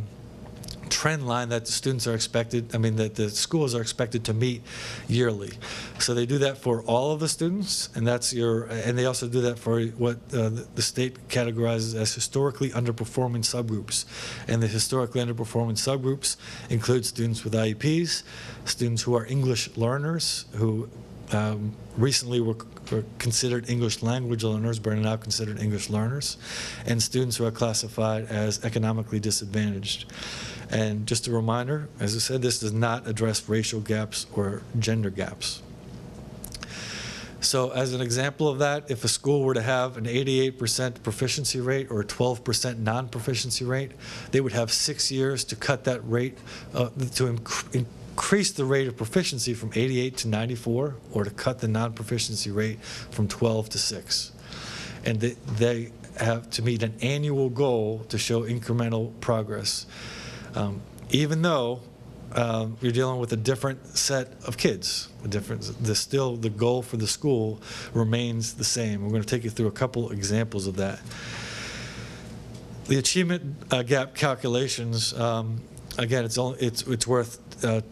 trend line that the students are expected, that the schools are expected to meet yearly. So they do that for all of the students, and and they also do that for what the state categorizes as historically underperforming subgroups. And the historically underperforming subgroups include students with IEPs, students who are English learners, who recently were considered English language learners but are now considered English learners, and students who are classified as economically disadvantaged. And just a reminder, as I said, this does not address racial gaps or gender gaps. So as an example of that, if a school were to have an 88% proficiency rate or a 12% non-proficiency rate, they would have 6 years to cut that rate, to increase the rate of proficiency from 88 to 94, or to cut the non-proficiency rate from 12 to 6. And they have to meet an annual goal to show incremental progress. Even though you're dealing with a different set of kids, still the goal for the school remains the same. We're going to take you through a couple examples of that. The achievement gap calculations, again, it's worth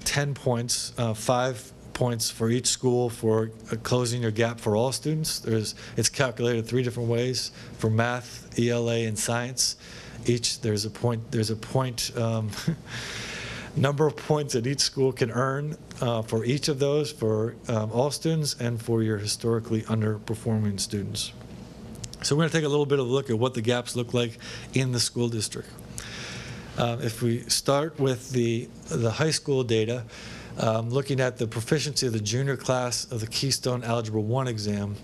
10 points, 5 points for each school for closing your gap for all students. It's calculated 3 different ways for math, ELA, and science. There's a point number of points that each school can earn for each of those for all students and for your historically underperforming students. So we're going to take a little bit of a look at what the gaps look like in the school district. If we start with the high school data, looking at the proficiency of the junior class of the Keystone Algebra 1 exam,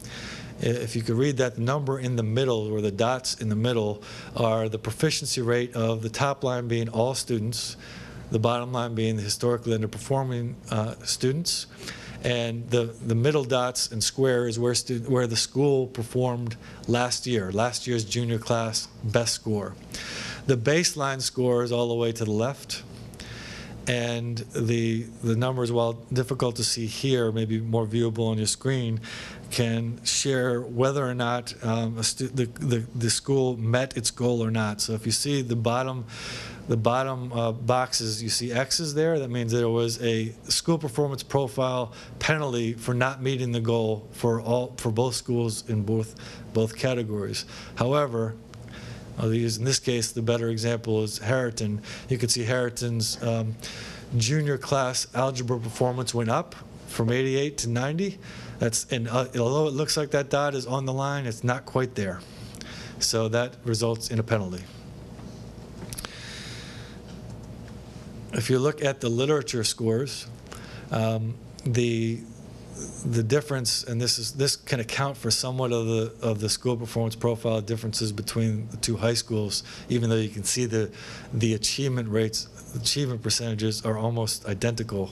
if you could read that number in the middle, or the dots in the middle, are the proficiency rate of the top line being all students, the bottom line being the historically underperforming students, and the middle dots and square is where the school performed last year's junior class best score. The baseline score is all the way to the left, and the numbers, while difficult to see here, maybe more viewable on your screen, can share whether or not the school met its goal or not. So if you see the bottom boxes, you see X's there. That means there was a school performance profile penalty for not meeting the goal for both schools in both categories. However, I'll use, in this case, the better example is Harriton. You can see Harriton's junior class algebra performance went up from 88 to 90. Although it looks like that dot is on the line, it's not quite there. So that results in a penalty. If you look at the literature scores, the difference, and this can account for somewhat of the school performance profile differences between the 2 high schools, even though you can see the achievement rates, achievement percentages are almost identical.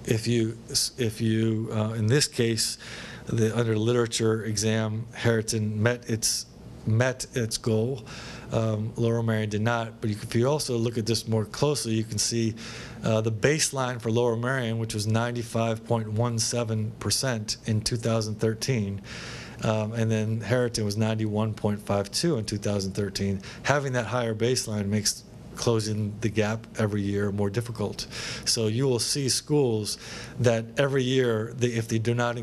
If you in this case, under literature exam, Harriton met its goal. Lower Merion did not, but if you also look at this more closely, you can see the baseline for Lower Merion, which was 95.17% in 2013, and then Harriton was 91.52 in 2013. Having that higher baseline makes closing the gap every year more difficult. So you will see schools that every year, if they do not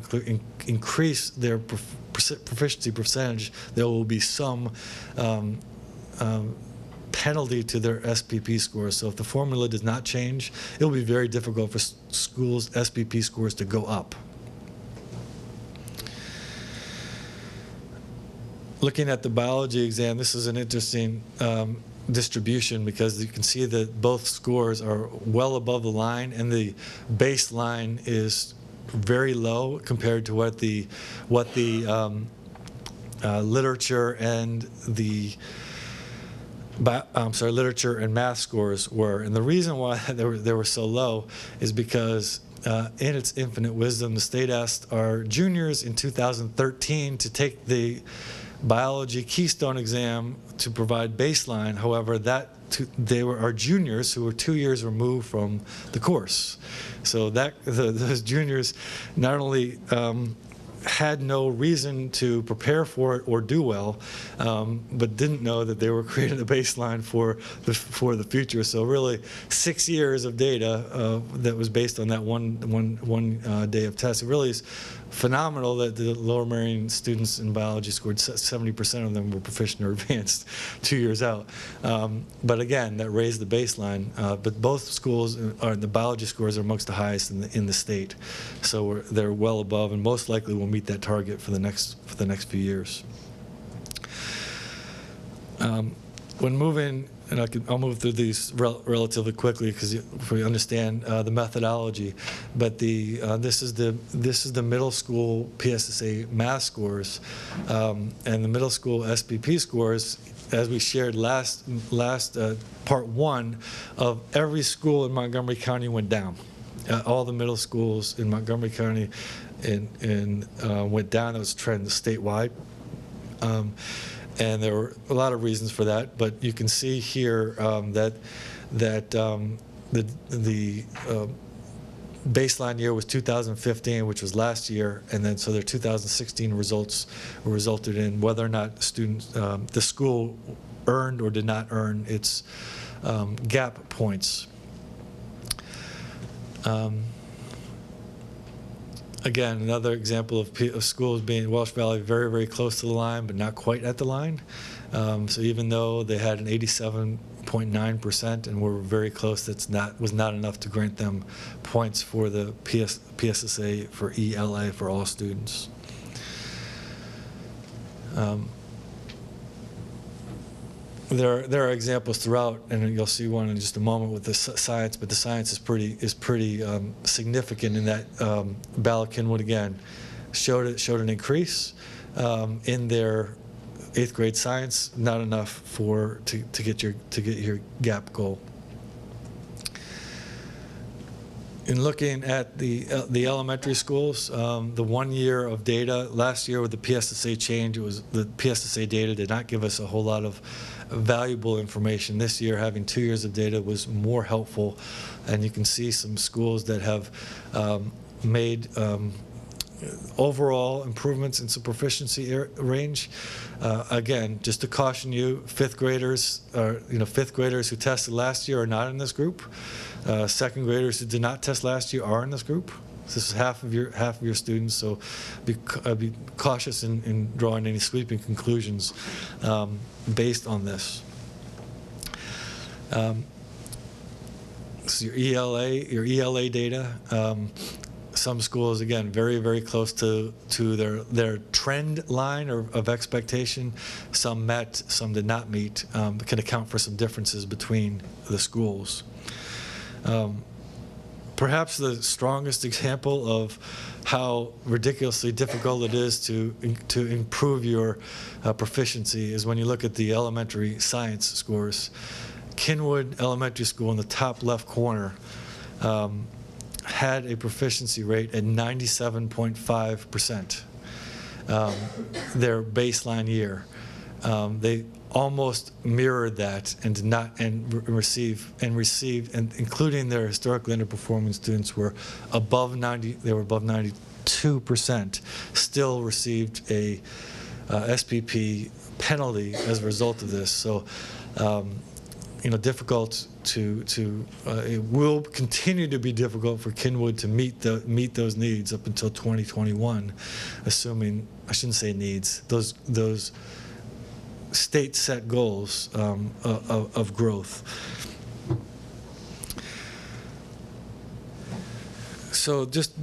increase their proficiency percentage, there will be some penalty to their SPP scores. So if the formula does not change, it will be very difficult for schools' SPP scores to go up. Looking at the biology exam, this is an interesting distribution, because you can see that both scores are well above the line, and the baseline is very low compared to what the literature and literature and math scores were. And the reason why they were so low is because in its infinite wisdom, the state asked our juniors in 2013 to take the biology Keystone exam to provide baseline. However, they were our juniors who were 2 years removed from the course. So those juniors not only had no reason to prepare for it or do well, but didn't know that they were creating a baseline for the future. So really, 6 years of data that was based on that one day of tests. It really is phenomenal that the Lower Merion students in biology scored 70% of them were proficient or advanced 2 years out. But again, that raised the baseline. But both schools, the biology scores are amongst the highest in the state. So they're well above, and most likely will meet that target for the next few years. When moving, and I'll move through these relatively quickly because we understand the methodology. But this is the middle school PSSA math scores, and the middle school SPP scores as we shared last part one, of every school in Montgomery County went down. All the middle schools in Montgomery County went down. That was a trend statewide. And there were a lot of reasons for that, but you can see here that the baseline year was 2015, which was last year, and then so their 2016 results resulted in whether or not students, the school earned or did not earn its gap points. Again, another example of schools being Welsh Valley very, very close to the line, but not quite at the line. So even though they had an 87.9% and were very close, was not enough to grant them points for the PSSA for ELA for all students. There are examples throughout, and you'll see one in just a moment with the science. But the science is pretty significant in that Bala-Cynwyd again showed an increase in their 8th grade science, not enough to get your gap goal. In looking at the elementary schools, the 1 year of data last year with the PSSA change, the PSSA data did not give us a whole lot of valuable information. This year, having 2 years of data was more helpful, and you can see some schools that have made overall improvements in some proficiency range. Again, just to caution you, fifth graders who tested last year are not in this group. Second graders who did not test last year are in this group. This is half of your students, so be cautious in drawing any sweeping conclusions based on this. So your ELA data. Some schools, again, very, very close to their trend line of expectation. Some met, some did not meet. Can account for some differences between the schools. Perhaps the strongest example of how ridiculously difficult it is to improve your proficiency is when you look at the elementary science scores. Cynwyd Elementary School in the top left corner had a proficiency rate at 97.5%, their baseline year. They almost mirrored that and did not received, including their historically underperforming students were above 90. They were above 92%. Still received a SPP penalty as a result of this. So, difficult it will continue to be difficult for Cynwyd to meet those needs up until 2021, assuming, I shouldn't say needs, those state set goals of growth. So just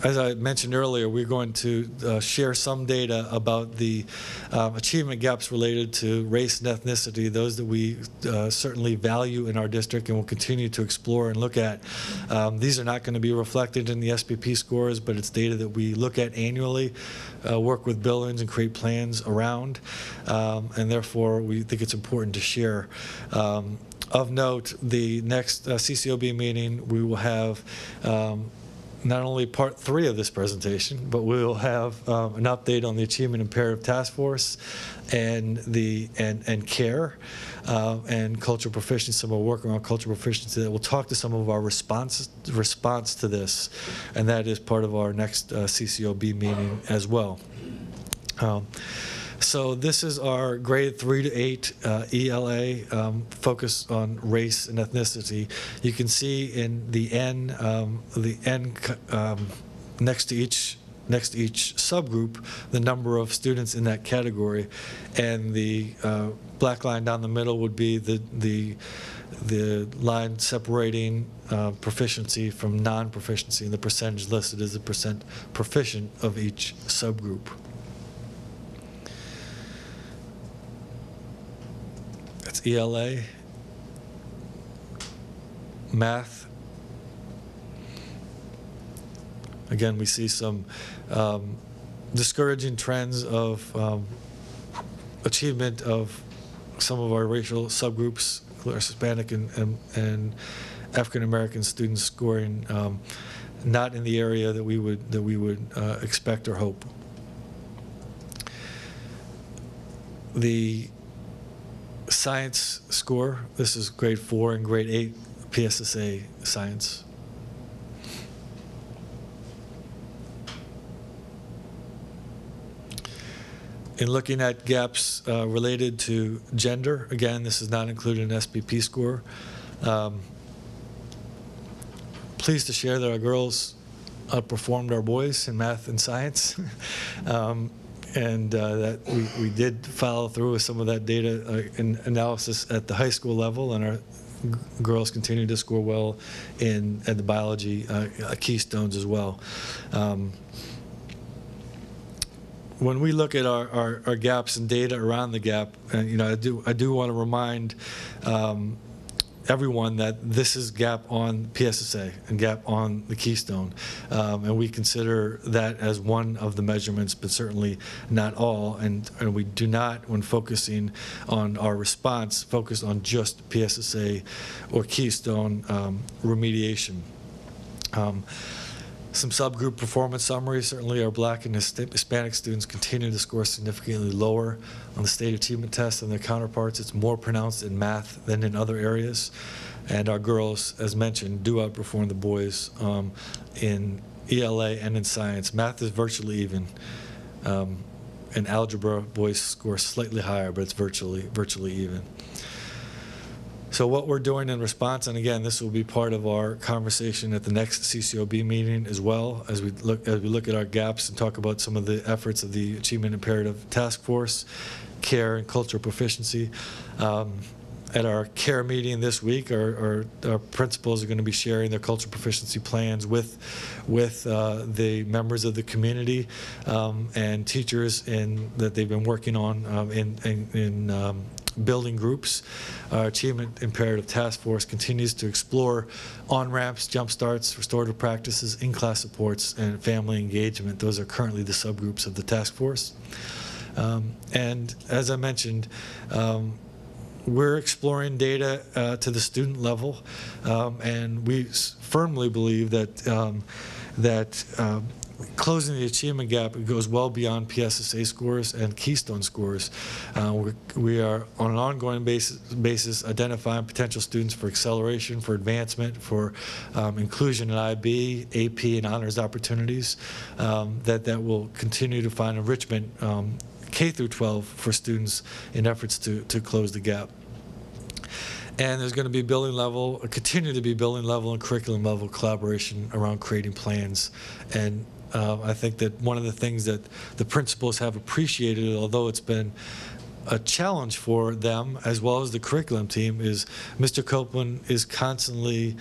as I mentioned earlier, we're going to share some data about the achievement gaps related to race and ethnicity, those that we certainly value in our district and will continue to explore and look at. These are not going to be reflected in the SPP scores, but it's data that we look at annually, work with buildings and create plans around, and therefore we think it's important to share. Of note, the next CCOB meeting, we will have not only part 3 of this presentation, but we will have an update on the Achievement Imperative Task Force and CARE and cultural proficiency, some of our work around cultural proficiency. That we'll talk to some of our response to this, and that is part of our next CCOB meeting as well. So this is our grade 3 to 8 ELA focus on race and ethnicity. You can see in the N next to each subgroup the number of students in that category, and the black line down the middle would be the line separating proficiency from non-proficiency, and the percentage listed is the percent proficient of each subgroup. ELA, math. Again, we see some discouraging trends of achievement of some of our racial subgroups, Hispanic and African American students scoring not in the area that we would expect or hope. The science score, this is grade 4 and grade 8 PSSA science. In looking at gaps related to gender, again, this is not included in SPP score. Pleased to share that our girls outperformed our boys in math and science. And that we did follow through with some of that data in analysis at the high school level, and our girls continue to score well at the biology keystones as well. When we look at our gaps and data around the gap, and I do want to remind everyone that this is gap on PSSA and gap on the keystone, and we consider that as one of the measurements, but certainly not all. And we do not, when focusing on our response, focus on just PSSA or keystone remediation. Some subgroup performance summaries. Certainly our Black and Hispanic students continue to score significantly lower on the state achievement test than their counterparts. It's more pronounced in math than in other areas. And our girls, as mentioned, do outperform the boys in ELA and in science. Math is virtually even. In algebra, boys score slightly higher, but it's virtually even. So what we're doing in response, and again, this will be part of our conversation at the next CCOB meeting as well, as we look at our gaps and talk about some of the efforts of the Achievement Imperative Task Force, CARE, and cultural proficiency. At our CARE meeting this week, our principals are going to be sharing their cultural proficiency plans with the members of the community and teachers that they've been working on in building groups. Our Achievement Imperative Task Force continues to explore on-ramps, jump starts, restorative practices, in-class supports, and family engagement. Those are currently the subgroups of the task force. And as I mentioned, we're exploring data to the student level, and we firmly believe that closing the achievement gap goes well beyond PSSA scores and keystone scores. We are on an ongoing basis identifying potential students for acceleration, for advancement, for inclusion in IB, AP, and honors opportunities that will continue to find enrichment K through 12 for students in efforts to close the gap. And there's going to be continue to be building level and curriculum level collaboration around creating plans. And I think that one of the things that the principals have appreciated, although it's been a challenge for them as well as the curriculum team, is Mr. Copeland is constantly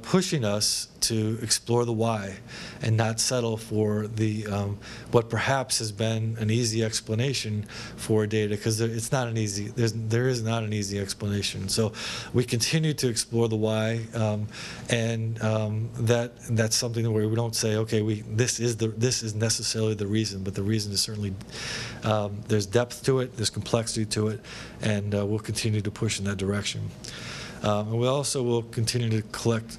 pushing us to explore the why and not settle for the what perhaps has been an easy explanation for data, because there is not an easy explanation. So we continue to explore the why, and that's something where we don't say, okay, this is necessarily the reason, but the reason is certainly there's depth to it, there's complexity to it, and we'll continue to push in that direction. And we also will continue to collect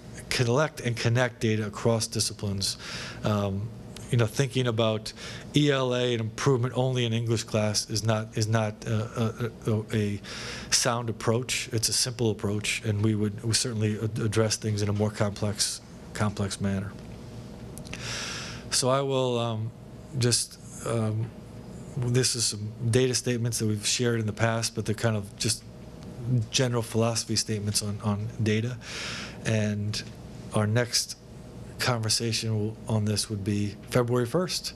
and connect data across disciplines. Thinking about ELA and improvement only in English class is not a sound approach. It's a simple approach, and we certainly address things in a more complex manner. So I will this is some data statements that we've shared in the past, but they're kind of just general philosophy statements on data. And our next conversation on this would be February 1st,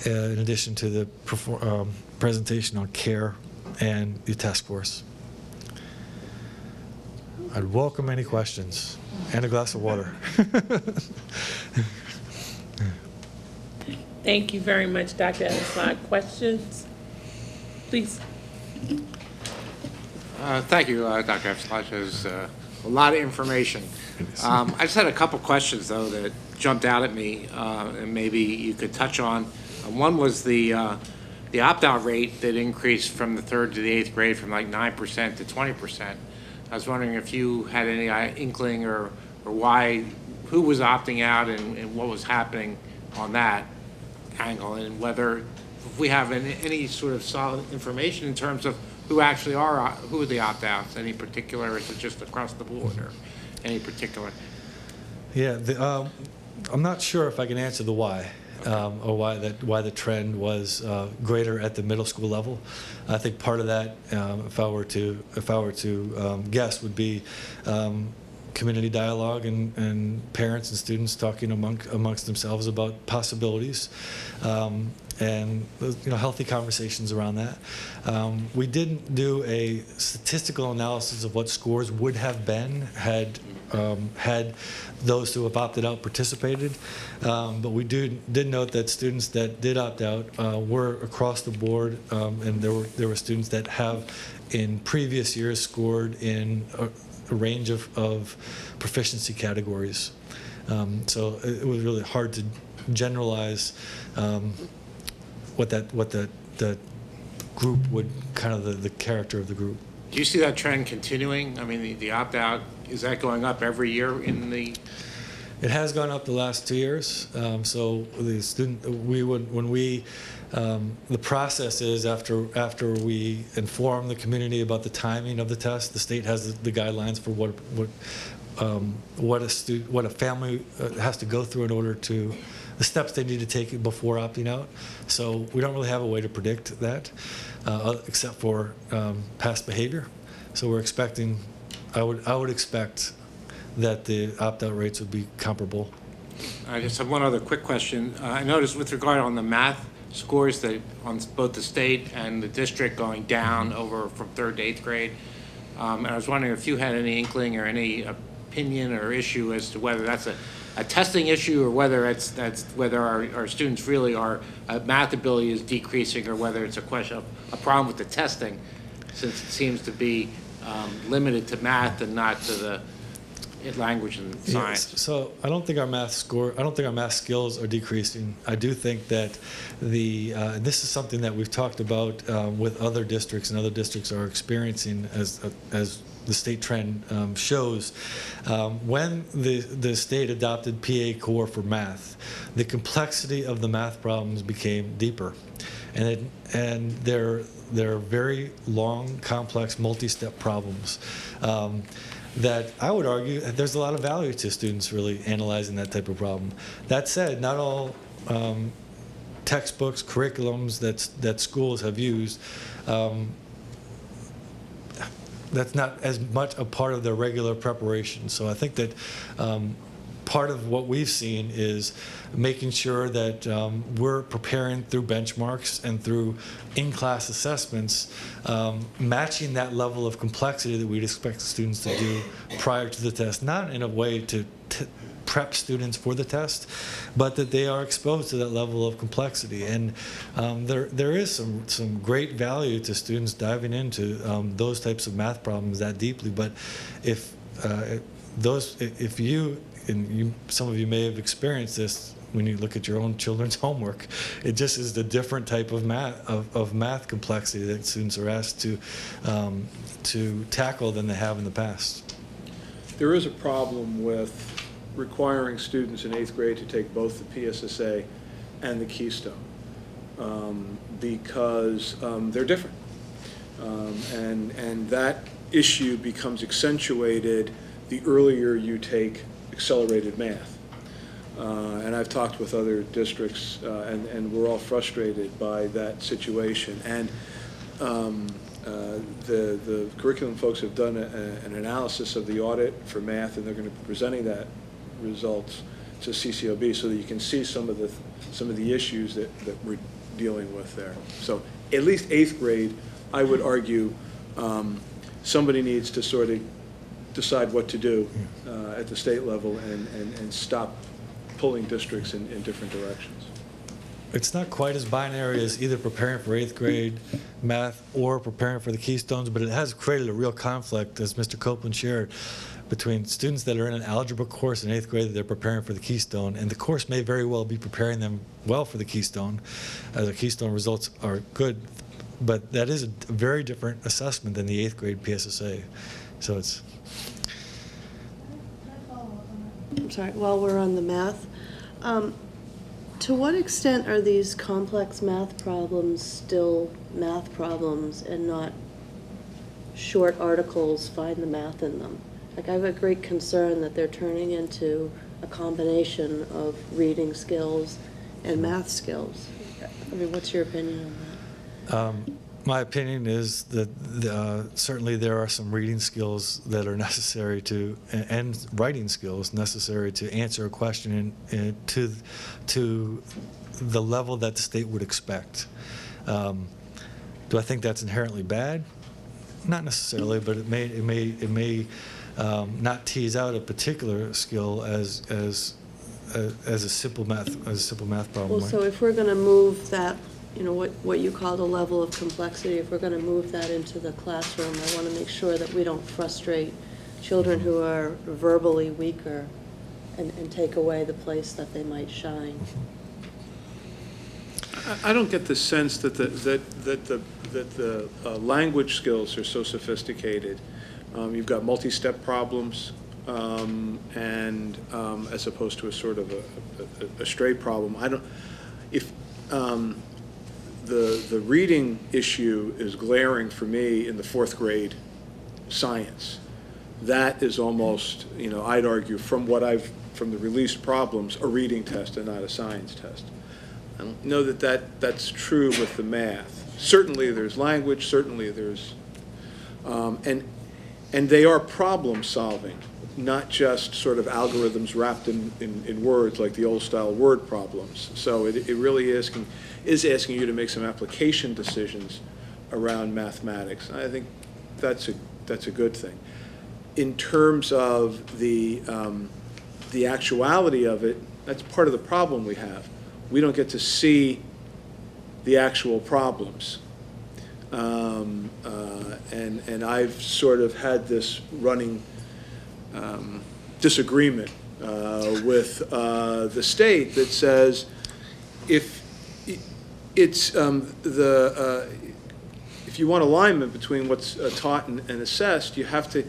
in addition to the presentation on CARE and the task force. I'd welcome any questions and a glass of water. Thank you very much, Dr. Ellison. Questions, please? Thank you, Dr. Epsilon. There's a lot of information. I just had a couple questions, though, that jumped out at me, and maybe you could touch on. One was the the opt-out rate that increased from the 3rd to the 8th grade from like 9% to 20%. I was wondering if you had any inkling or why, who was opting out and what was happening on that angle, and whether if we have any sort of solid information in terms of who actually are, who are the opt-outs, any particular, or is it just across the board, or any particular? Yeah, I'm not sure if I can answer the why. Or why the trend was greater at the middle school level. I think part of that, if I were to guess, would be community dialogue and parents and students talking amongst themselves about possibilities. And healthy conversations around that. We didn't do a statistical analysis of what scores would have been had those who have opted out participated, but we did note that students that did opt out were across the board, and there were students that have in previous years scored in a range of proficiency categories. So it was really hard to generalize what the group would, kind of the character of the group. Do you see that trend continuing? I mean, the opt-out, is that going up every year in the? It has gone up the last 2 years. So the student, the process is after we inform the community about the timing of the test, the state has the guidelines for what a family has to go through in order to, the steps they need to take before opting out. So we don't really have a way to predict that, except for past behavior. So we're expecting, I would expect that the opt-out rates would be comparable. I just have one other quick question. I noticed with regard on the math scores that on both the state and the district going down over from 3rd to 8th grade. And I was wondering if you had any inkling or any opinion or issue as to whether that's a testing issue or whether that's whether our students really are math ability is decreasing, or whether it's a question of a problem with the testing, since it seems to be limited to math and not to the language and science. Yes. So I don't think our math skills are decreasing. I do think that this is something that we've talked about with other districts, and other districts are experiencing as the state trend shows. When the state adopted PA Core for math, the complexity of the math problems became deeper, and they're very long, complex, multi-step problems. That I would argue there's a lot of value to students really analyzing that type of problem. That said, not all textbooks, curriculums that schools have used, that's not as much a part of their regular preparation. So I think that part of what we've seen is making sure that we're preparing through benchmarks and through in-class assessments, matching that level of complexity that we'd expect students to do prior to the test, not in a way to prep students for the test, but that they are exposed to that level of complexity. And there is some great value to students diving into those types of math problems that deeply. But if some of you may have experienced this when you look at your own children's homework, it just is the different type of math complexity that students are asked to tackle than they have in the past. There is a problem with requiring students in 8th grade to take both the PSSA and the Keystone because they're different. And that issue becomes accentuated the earlier you take accelerated math. And I've talked with other districts, and we're all frustrated by that situation. And the curriculum folks have done an analysis of the audit for math, and they're going to be presenting that results to CCOB so that you can see some of the issues that we're dealing with there. So at least 8th grade, I would argue somebody needs to sort of decide what to do at the state level and stop pulling districts in different directions. It's not quite as binary as either preparing for 8th grade math or preparing for the Keystones, but it has created a real conflict, as Mr. Copeland shared. between students that are in an algebra course in 8th grade that they're preparing for the Keystone, and the course may very well be preparing them well for the Keystone, as the Keystone results are good, but that is a very different assessment than the 8th grade PSSA. So it's... I'm sorry, while we're on the math, to what extent are these complex math problems still math problems and not short articles, find the math in them? Like, I have a great concern that they're turning into a combination of reading skills and math skills. I mean, what's your opinion on that? My opinion is that certainly there are some reading skills that are necessary to, and writing skills necessary to answer a question to the level that the state would expect. Do I think that's inherently bad? Not necessarily, but it may not tease out a particular skill as a simple math problem. Well, so if we're going to move that, you know, what you call the level of complexity, if we're going to move that into the classroom, I want to make sure that we don't frustrate children who are verbally weaker and take away the place that they might shine. I don't get the sense that the language skills are so sophisticated. You've got multi-step problems, and as opposed to a sort of a straight problem. The reading issue is glaring for me in the 4th grade science. That is almost, you know, I'd argue from the released problems, a reading test and not a science test. I don't know that's true with the math. Certainly there's language, certainly there's, and they are problem solving, not just sort of algorithms wrapped in words like the old style word problems. So it really is asking you to make some application decisions around mathematics. I think that's a good thing. In terms of the actuality of it, that's part of the problem we have. We don't get to see the actual problems. And I've sort of had this running disagreement with the state that says if you want alignment between what's taught and assessed, you have to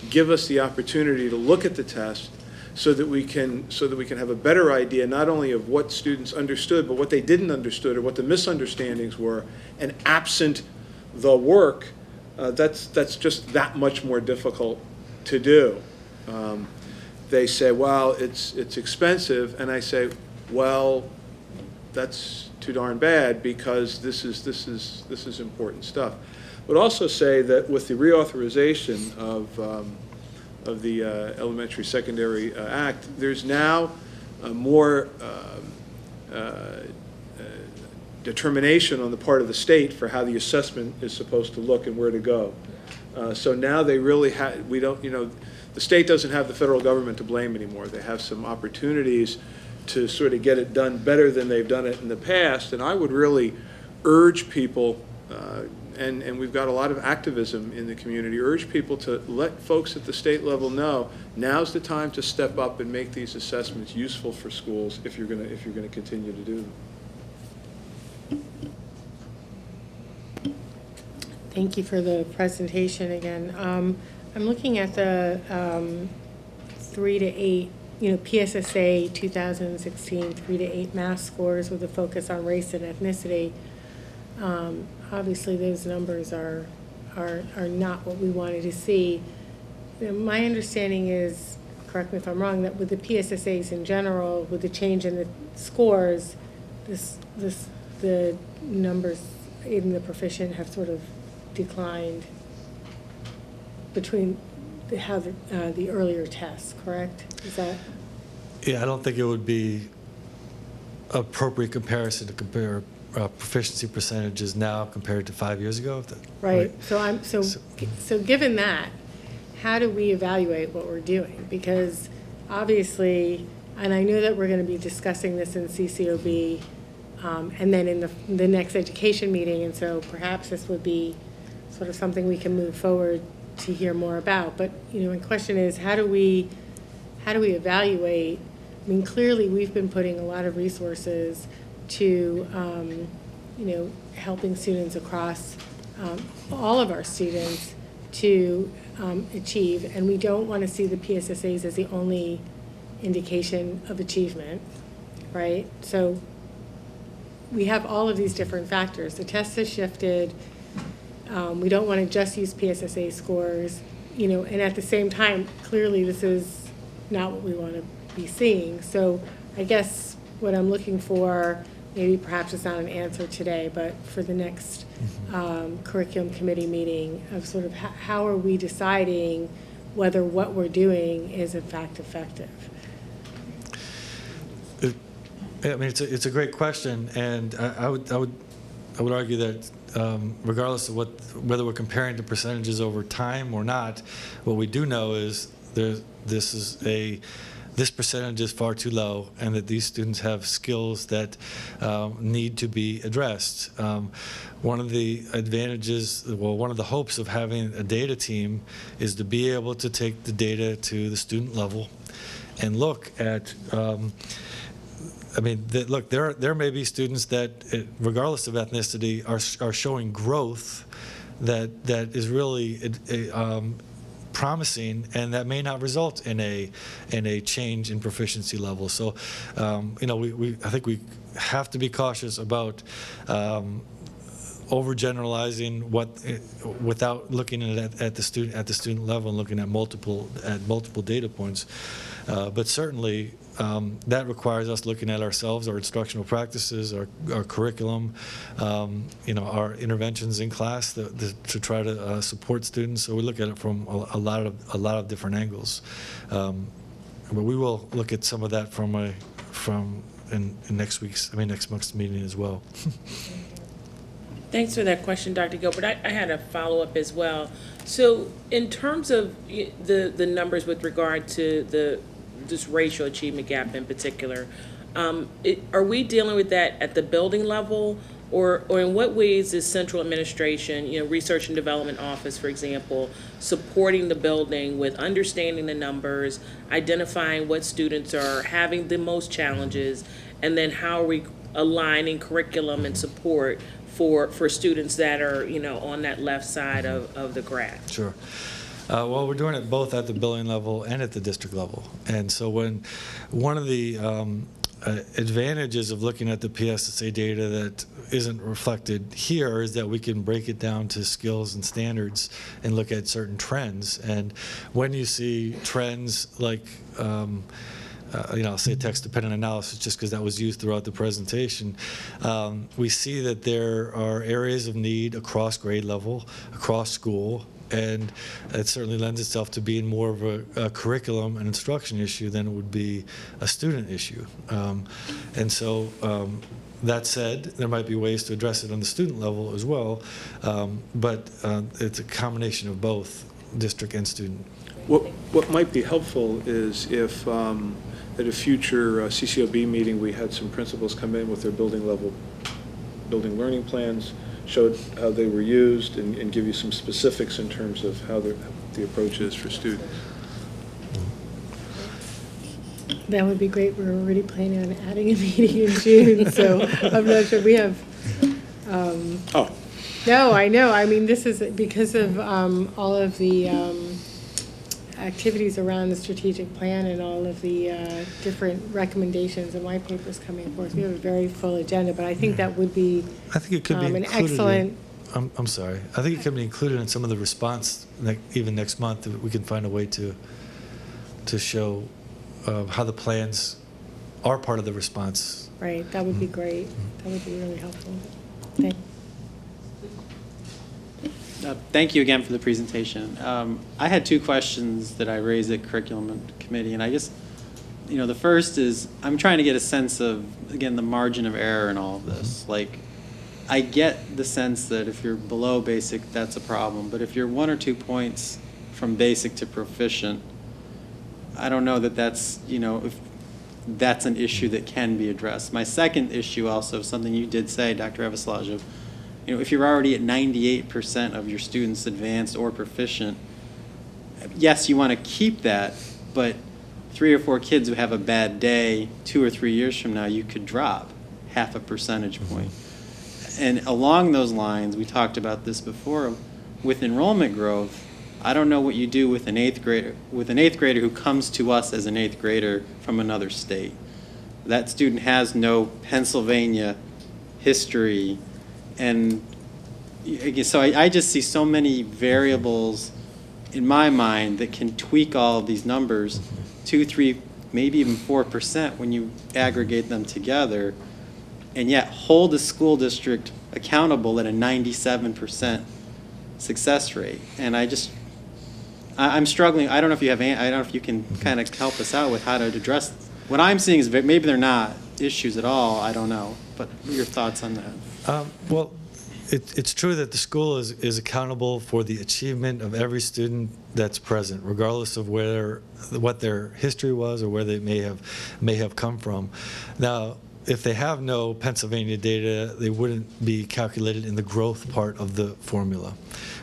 give us the opportunity to look at the test so that we can have a better idea not only of what students understood, but what they didn't understood or what the misunderstandings were. And absent the work, that's just that much more difficult to do. They say, well, it's expensive, and I say, well, that's too darn bad because this is important stuff. But also say that with the reauthorization of the Elementary Secondary Act, there's now more determination on the part of the state for how the assessment is supposed to look and where to go. So now they really have, the state doesn't have the federal government to blame anymore. They have some opportunities to sort of get it done better than they've done it in the past. And I would really urge people, and we've got a lot of activism in the community, urge people to let folks at the state level know now's the time to step up and make these assessments useful for schools if you're going to continue to do them. Thank you for the presentation again. I'm looking at the 3 to 8, PSSA 2016 3 to 8 math scores with a focus on race and ethnicity. Obviously, those numbers are not what we wanted to see. My understanding is, correct me if I'm wrong, that with the PSSAs in general, with the change in the scores, the numbers in the proficient have sort of declined between the earlier tests, correct? Is that? Yeah, I don't think it would be appropriate comparison to compare proficiency percentages now compared to 5 years ago. Right. So given that, how do we evaluate what we're doing? Because obviously, and I know that we're going to be discussing this in CCOB, and then in the next education meeting, and so perhaps this would be sort of something we can move forward to hear more about. But, my question is, how do we evaluate? I mean, clearly, we've been putting a lot of resources to, helping students across, all of our students to achieve, and we don't want to see the PSSAs as the only indication of achievement, right? So we have all of these different factors. The test has shifted. We don't want to just use PSSA scores, and at the same time, clearly this is not what we want to be seeing. So I guess what I'm looking for, maybe perhaps it's not an answer today, but for the next curriculum committee meeting, of sort of how are we deciding whether what we're doing is in fact effective? I mean, it's a great question, and I would argue that regardless of whether we're comparing the percentages over time or not, what we do know is this percentage is far too low, and that these students have skills that need to be addressed. One of the advantages, well, one of the hopes of having a data team is to be able to take the data to the student level and look at look, there may be students that, regardless of ethnicity, are showing growth that is really promising, and that may not result in a change in proficiency level. So, I think we have to be cautious about overgeneralizing without looking at the student level and looking at multiple data points. But certainly, that requires us looking at ourselves, our instructional practices, our curriculum, our interventions in class to try to support students. So we look at it from a lot of different angles. But we will look at some of that in next month's meeting as well. Thanks for that question, Dr. Gilbert. I had a follow-up as well. So in terms of the numbers with regard to this racial achievement gap in particular, are we dealing with that at the building level, or in what ways is central administration, research and development office, for example, supporting the building with understanding the numbers, identifying what students are having the most challenges, and then how are we aligning curriculum and support for students that are, on that left side of the graph? Sure. Well, we're doing it both at the building level and at the district level. And so one of the advantages of looking at the PSSA data that isn't reflected here is that we can break it down to skills and standards and look at certain trends. And when you see trends like I'll say text-dependent analysis just because that was used throughout the presentation, we see that there are areas of need across grade level, across school, and it certainly lends itself to being more of a curriculum and instruction issue than it would be a student issue. And so that said, there might be ways to address it on the student level as well, but it's a combination of both district and student. What might be helpful is if at a future CCOB meeting we had some principals come in with their building learning plans, showed how they were used, and give you some specifics in terms of how the approach is for students. That would be great. We're already planning on adding a meeting in June, so I'm not sure we have. No, I know. I mean, this is because of all of the activities around the strategic plan and all of the different recommendations and white papers coming forth. We have a very full agenda, but I think that would be, I think it could be an excellent. I'm sorry. I think it can be included in some of the response even next month. We can find a way to show how the plans are part of the response. Right. That would be great. That would be really helpful. Thank you. Thank you again for the presentation. I had two questions that I raised at Curriculum Committee, and I guess, the first is I'm trying to get a sense of, again, the margin of error in all of this. Like, I get the sense that if you're below basic, that's a problem, but if you're 1 or 2 points from basic to proficient, I don't know that that's, if that's an issue that can be addressed. My second issue also, something you did say, Dr. Eveslage, if you're already at 98% of your students advanced or proficient, yes, you want to keep that, but 3 or 4 kids who have a bad day 2 or 3 years from now, you could drop half a percentage point. And along those lines, we talked about this before, with enrollment growth, I don't know what you do with an eighth grader who comes to us as an 8th grader from another state. That student has no Pennsylvania history, and so I just see so many variables in my mind that can tweak all of these numbers 2, 3, maybe even 4% when you aggregate them together, and yet hold a school district accountable at a 97% success rate. And I'm struggling. I don't know if you can kind of help us out with how to address. What I'm seeing is maybe they're not issues at all. I don't know. But your thoughts on that? Well, it's true that the school is accountable for the achievement of every student that's present, regardless of what their history was or where they may have come from. Now, if they have no Pennsylvania data, they wouldn't be calculated in the growth part of the formula.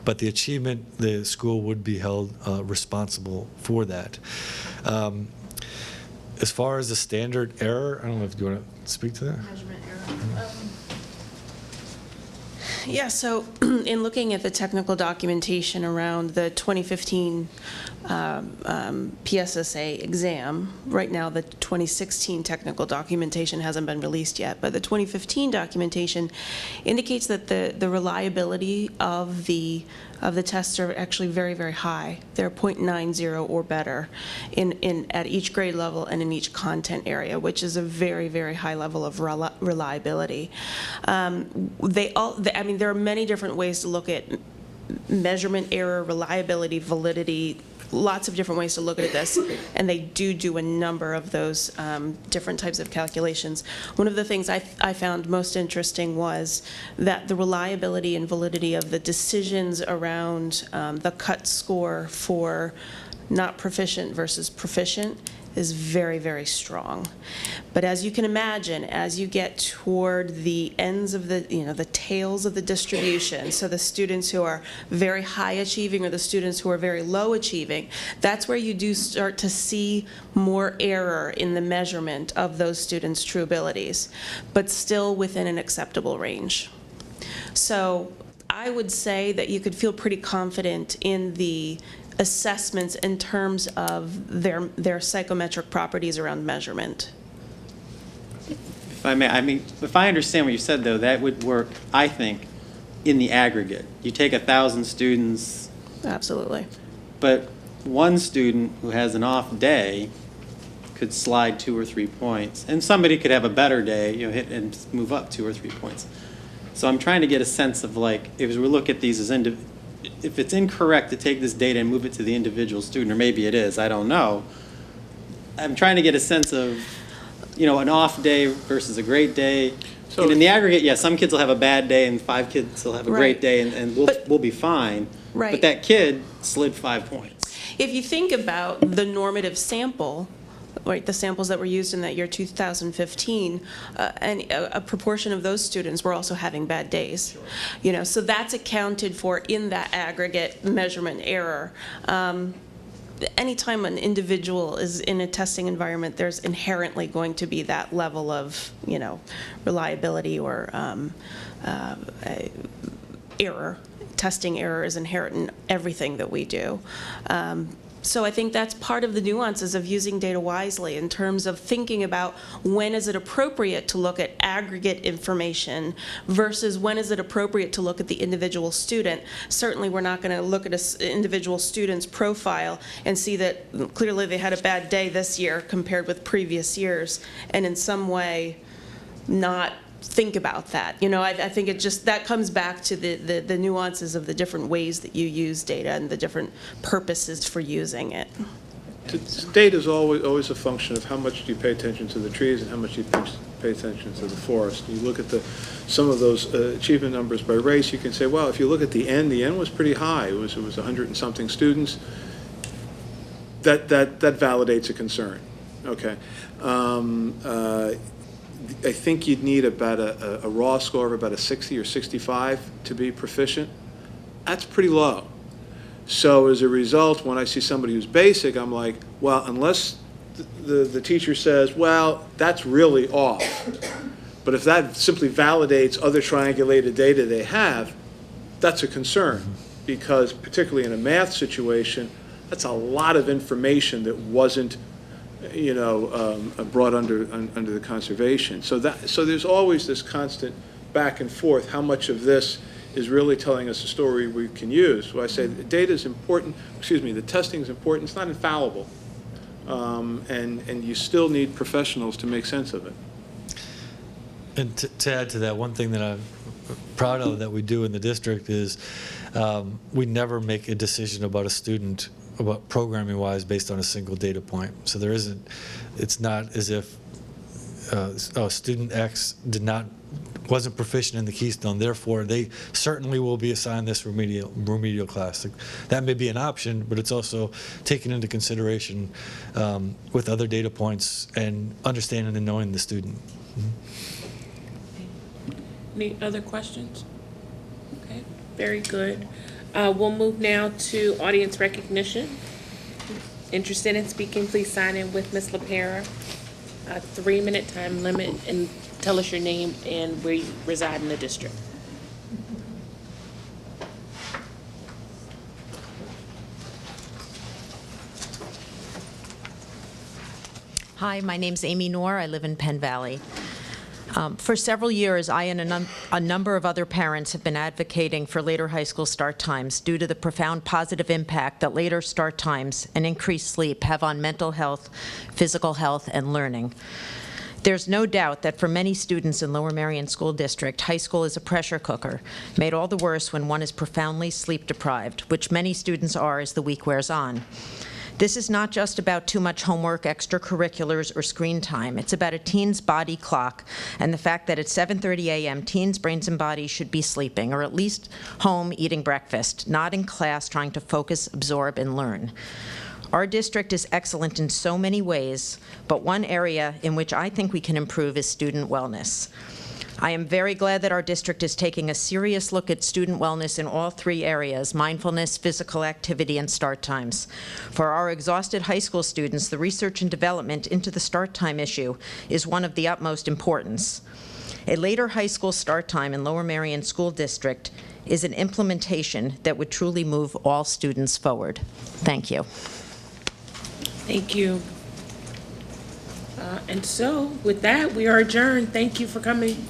But the achievement, the school would be held responsible for that. As far as the standard error, I don't know if you want to speak to that. Measurement error. Yeah, so in looking at the technical documentation around the 2015 PSSA exam, right now the 2016 technical documentation hasn't been released yet, but the 2015 documentation indicates that the reliability of the tests are actually very, very high. They're 0.90 or better at each grade level and in each content area, which is a very, very high level of reliability. I mean, there are many different ways to look at measurement error, reliability, validity, lots of different ways to look at this, and they do a number of those different types of calculations. One of the things I found most interesting was that the reliability and validity of the decisions around the cut score for not proficient versus proficient is very, very strong. But as you can imagine, as you get toward the ends of the tails of the distribution, so the students who are very high achieving or the students who are very low achieving, that's where you do start to see more error in the measurement of those students' true abilities, but still within an acceptable range. So I would say that you could feel pretty confident in the assessments in terms of their psychometric properties around measurement. If I may, if I understand what you said, though, that would work, I think, in the aggregate. You take 1,000 students. Absolutely. But one student who has an off day could slide 2 or 3 points, and somebody could have a better day, hit and move up 2 or 3 points. So I'm trying to get a sense of, like, if we look at these as if it's incorrect to take this data and move it to the individual student, or maybe it is, I don't know. I'm trying to get a sense of, an off day versus a great day. So and in the aggregate, yeah, some kids will have a bad day and 5 kids will have a great day, and we'll be fine. Right. But that kid slid 5 points. If you think about the normative sample, right, the samples that were used in that year 2015, and a proportion of those students were also having bad days. So that's accounted for in that aggregate measurement error. Anytime an individual is in a testing environment, there's inherently going to be that level of, reliability or error. Testing error is inherent in everything that we do. So I think that's part of the nuances of using data wisely in terms of thinking about when is it appropriate to look at aggregate information versus when is it appropriate to look at the individual student. Certainly we're not going to look at an individual student's profile and see that clearly they had a bad day this year compared with previous years, and in some way not think about that. I think that comes back to the nuances of the different ways that you use data and the different purposes for using it. Data is always a function of how much do you pay attention to the trees and how much do you pay attention to the forest. You look at some of those achievement numbers by race, you can say, well, if you look at the end was pretty high. It was 100 and something students. That validates a concern. Okay. I think you'd need about a raw score of about a 60 or 65 to be proficient. That's pretty low. So as a result, when I see somebody who's basic, I'm like, well, unless the teacher says, well, that's really off. But if that simply validates other triangulated data they have, that's a concern. Because particularly in a math situation, that's a lot of information that wasn't, brought under the conservation. So there's always this constant back and forth. How much of this is really telling us a story we can use? So I say the data is important. The testing is important. It's not infallible, and you still need professionals to make sense of it. And to add to that, one thing that I'm proud of that we do in the district is we never make a decision about a student, about programming-wise, based on a single data point. So there isn't, it's not as if student X wasn't proficient in the Keystone, therefore they certainly will be assigned this remedial class. That may be an option, but it's also taken into consideration with other data points and understanding and knowing the student. Any other questions? Okay, very good. We'll move now to audience recognition. Interested in speaking, please sign in with Ms. LaPera. A 3-minute time limit, and tell us your name and where you reside in the district. Hi, my name's Amy Noor. I live in Penn Valley. For several years, I and a number of other parents have been advocating for later high school start times due to the profound positive impact that later start times and increased sleep have on mental health, physical health, and learning. There's no doubt that for many students in Lower Merion School District, high school is a pressure cooker, made all the worse when one is profoundly sleep deprived, which many students are as the week wears on. This is not just about too much homework, extracurriculars, or screen time. It's about a teen's body clock and the fact that at 7:30 a.m., teens' brains and bodies should be sleeping, or at least home eating breakfast, not in class trying to focus, absorb, and learn. Our district is excellent in so many ways, but one area in which I think we can improve is student wellness. I am very glad that our district is taking a serious look at student wellness in all 3 areas: mindfulness, physical activity, and start times. For our exhausted high school students, the research and development into the start time issue is one of the utmost importance. A later high school start time in Lower Merion School District is an implementation that would truly move all students forward. Thank you. Thank you. And so, with that, we are adjourned. Thank you for coming.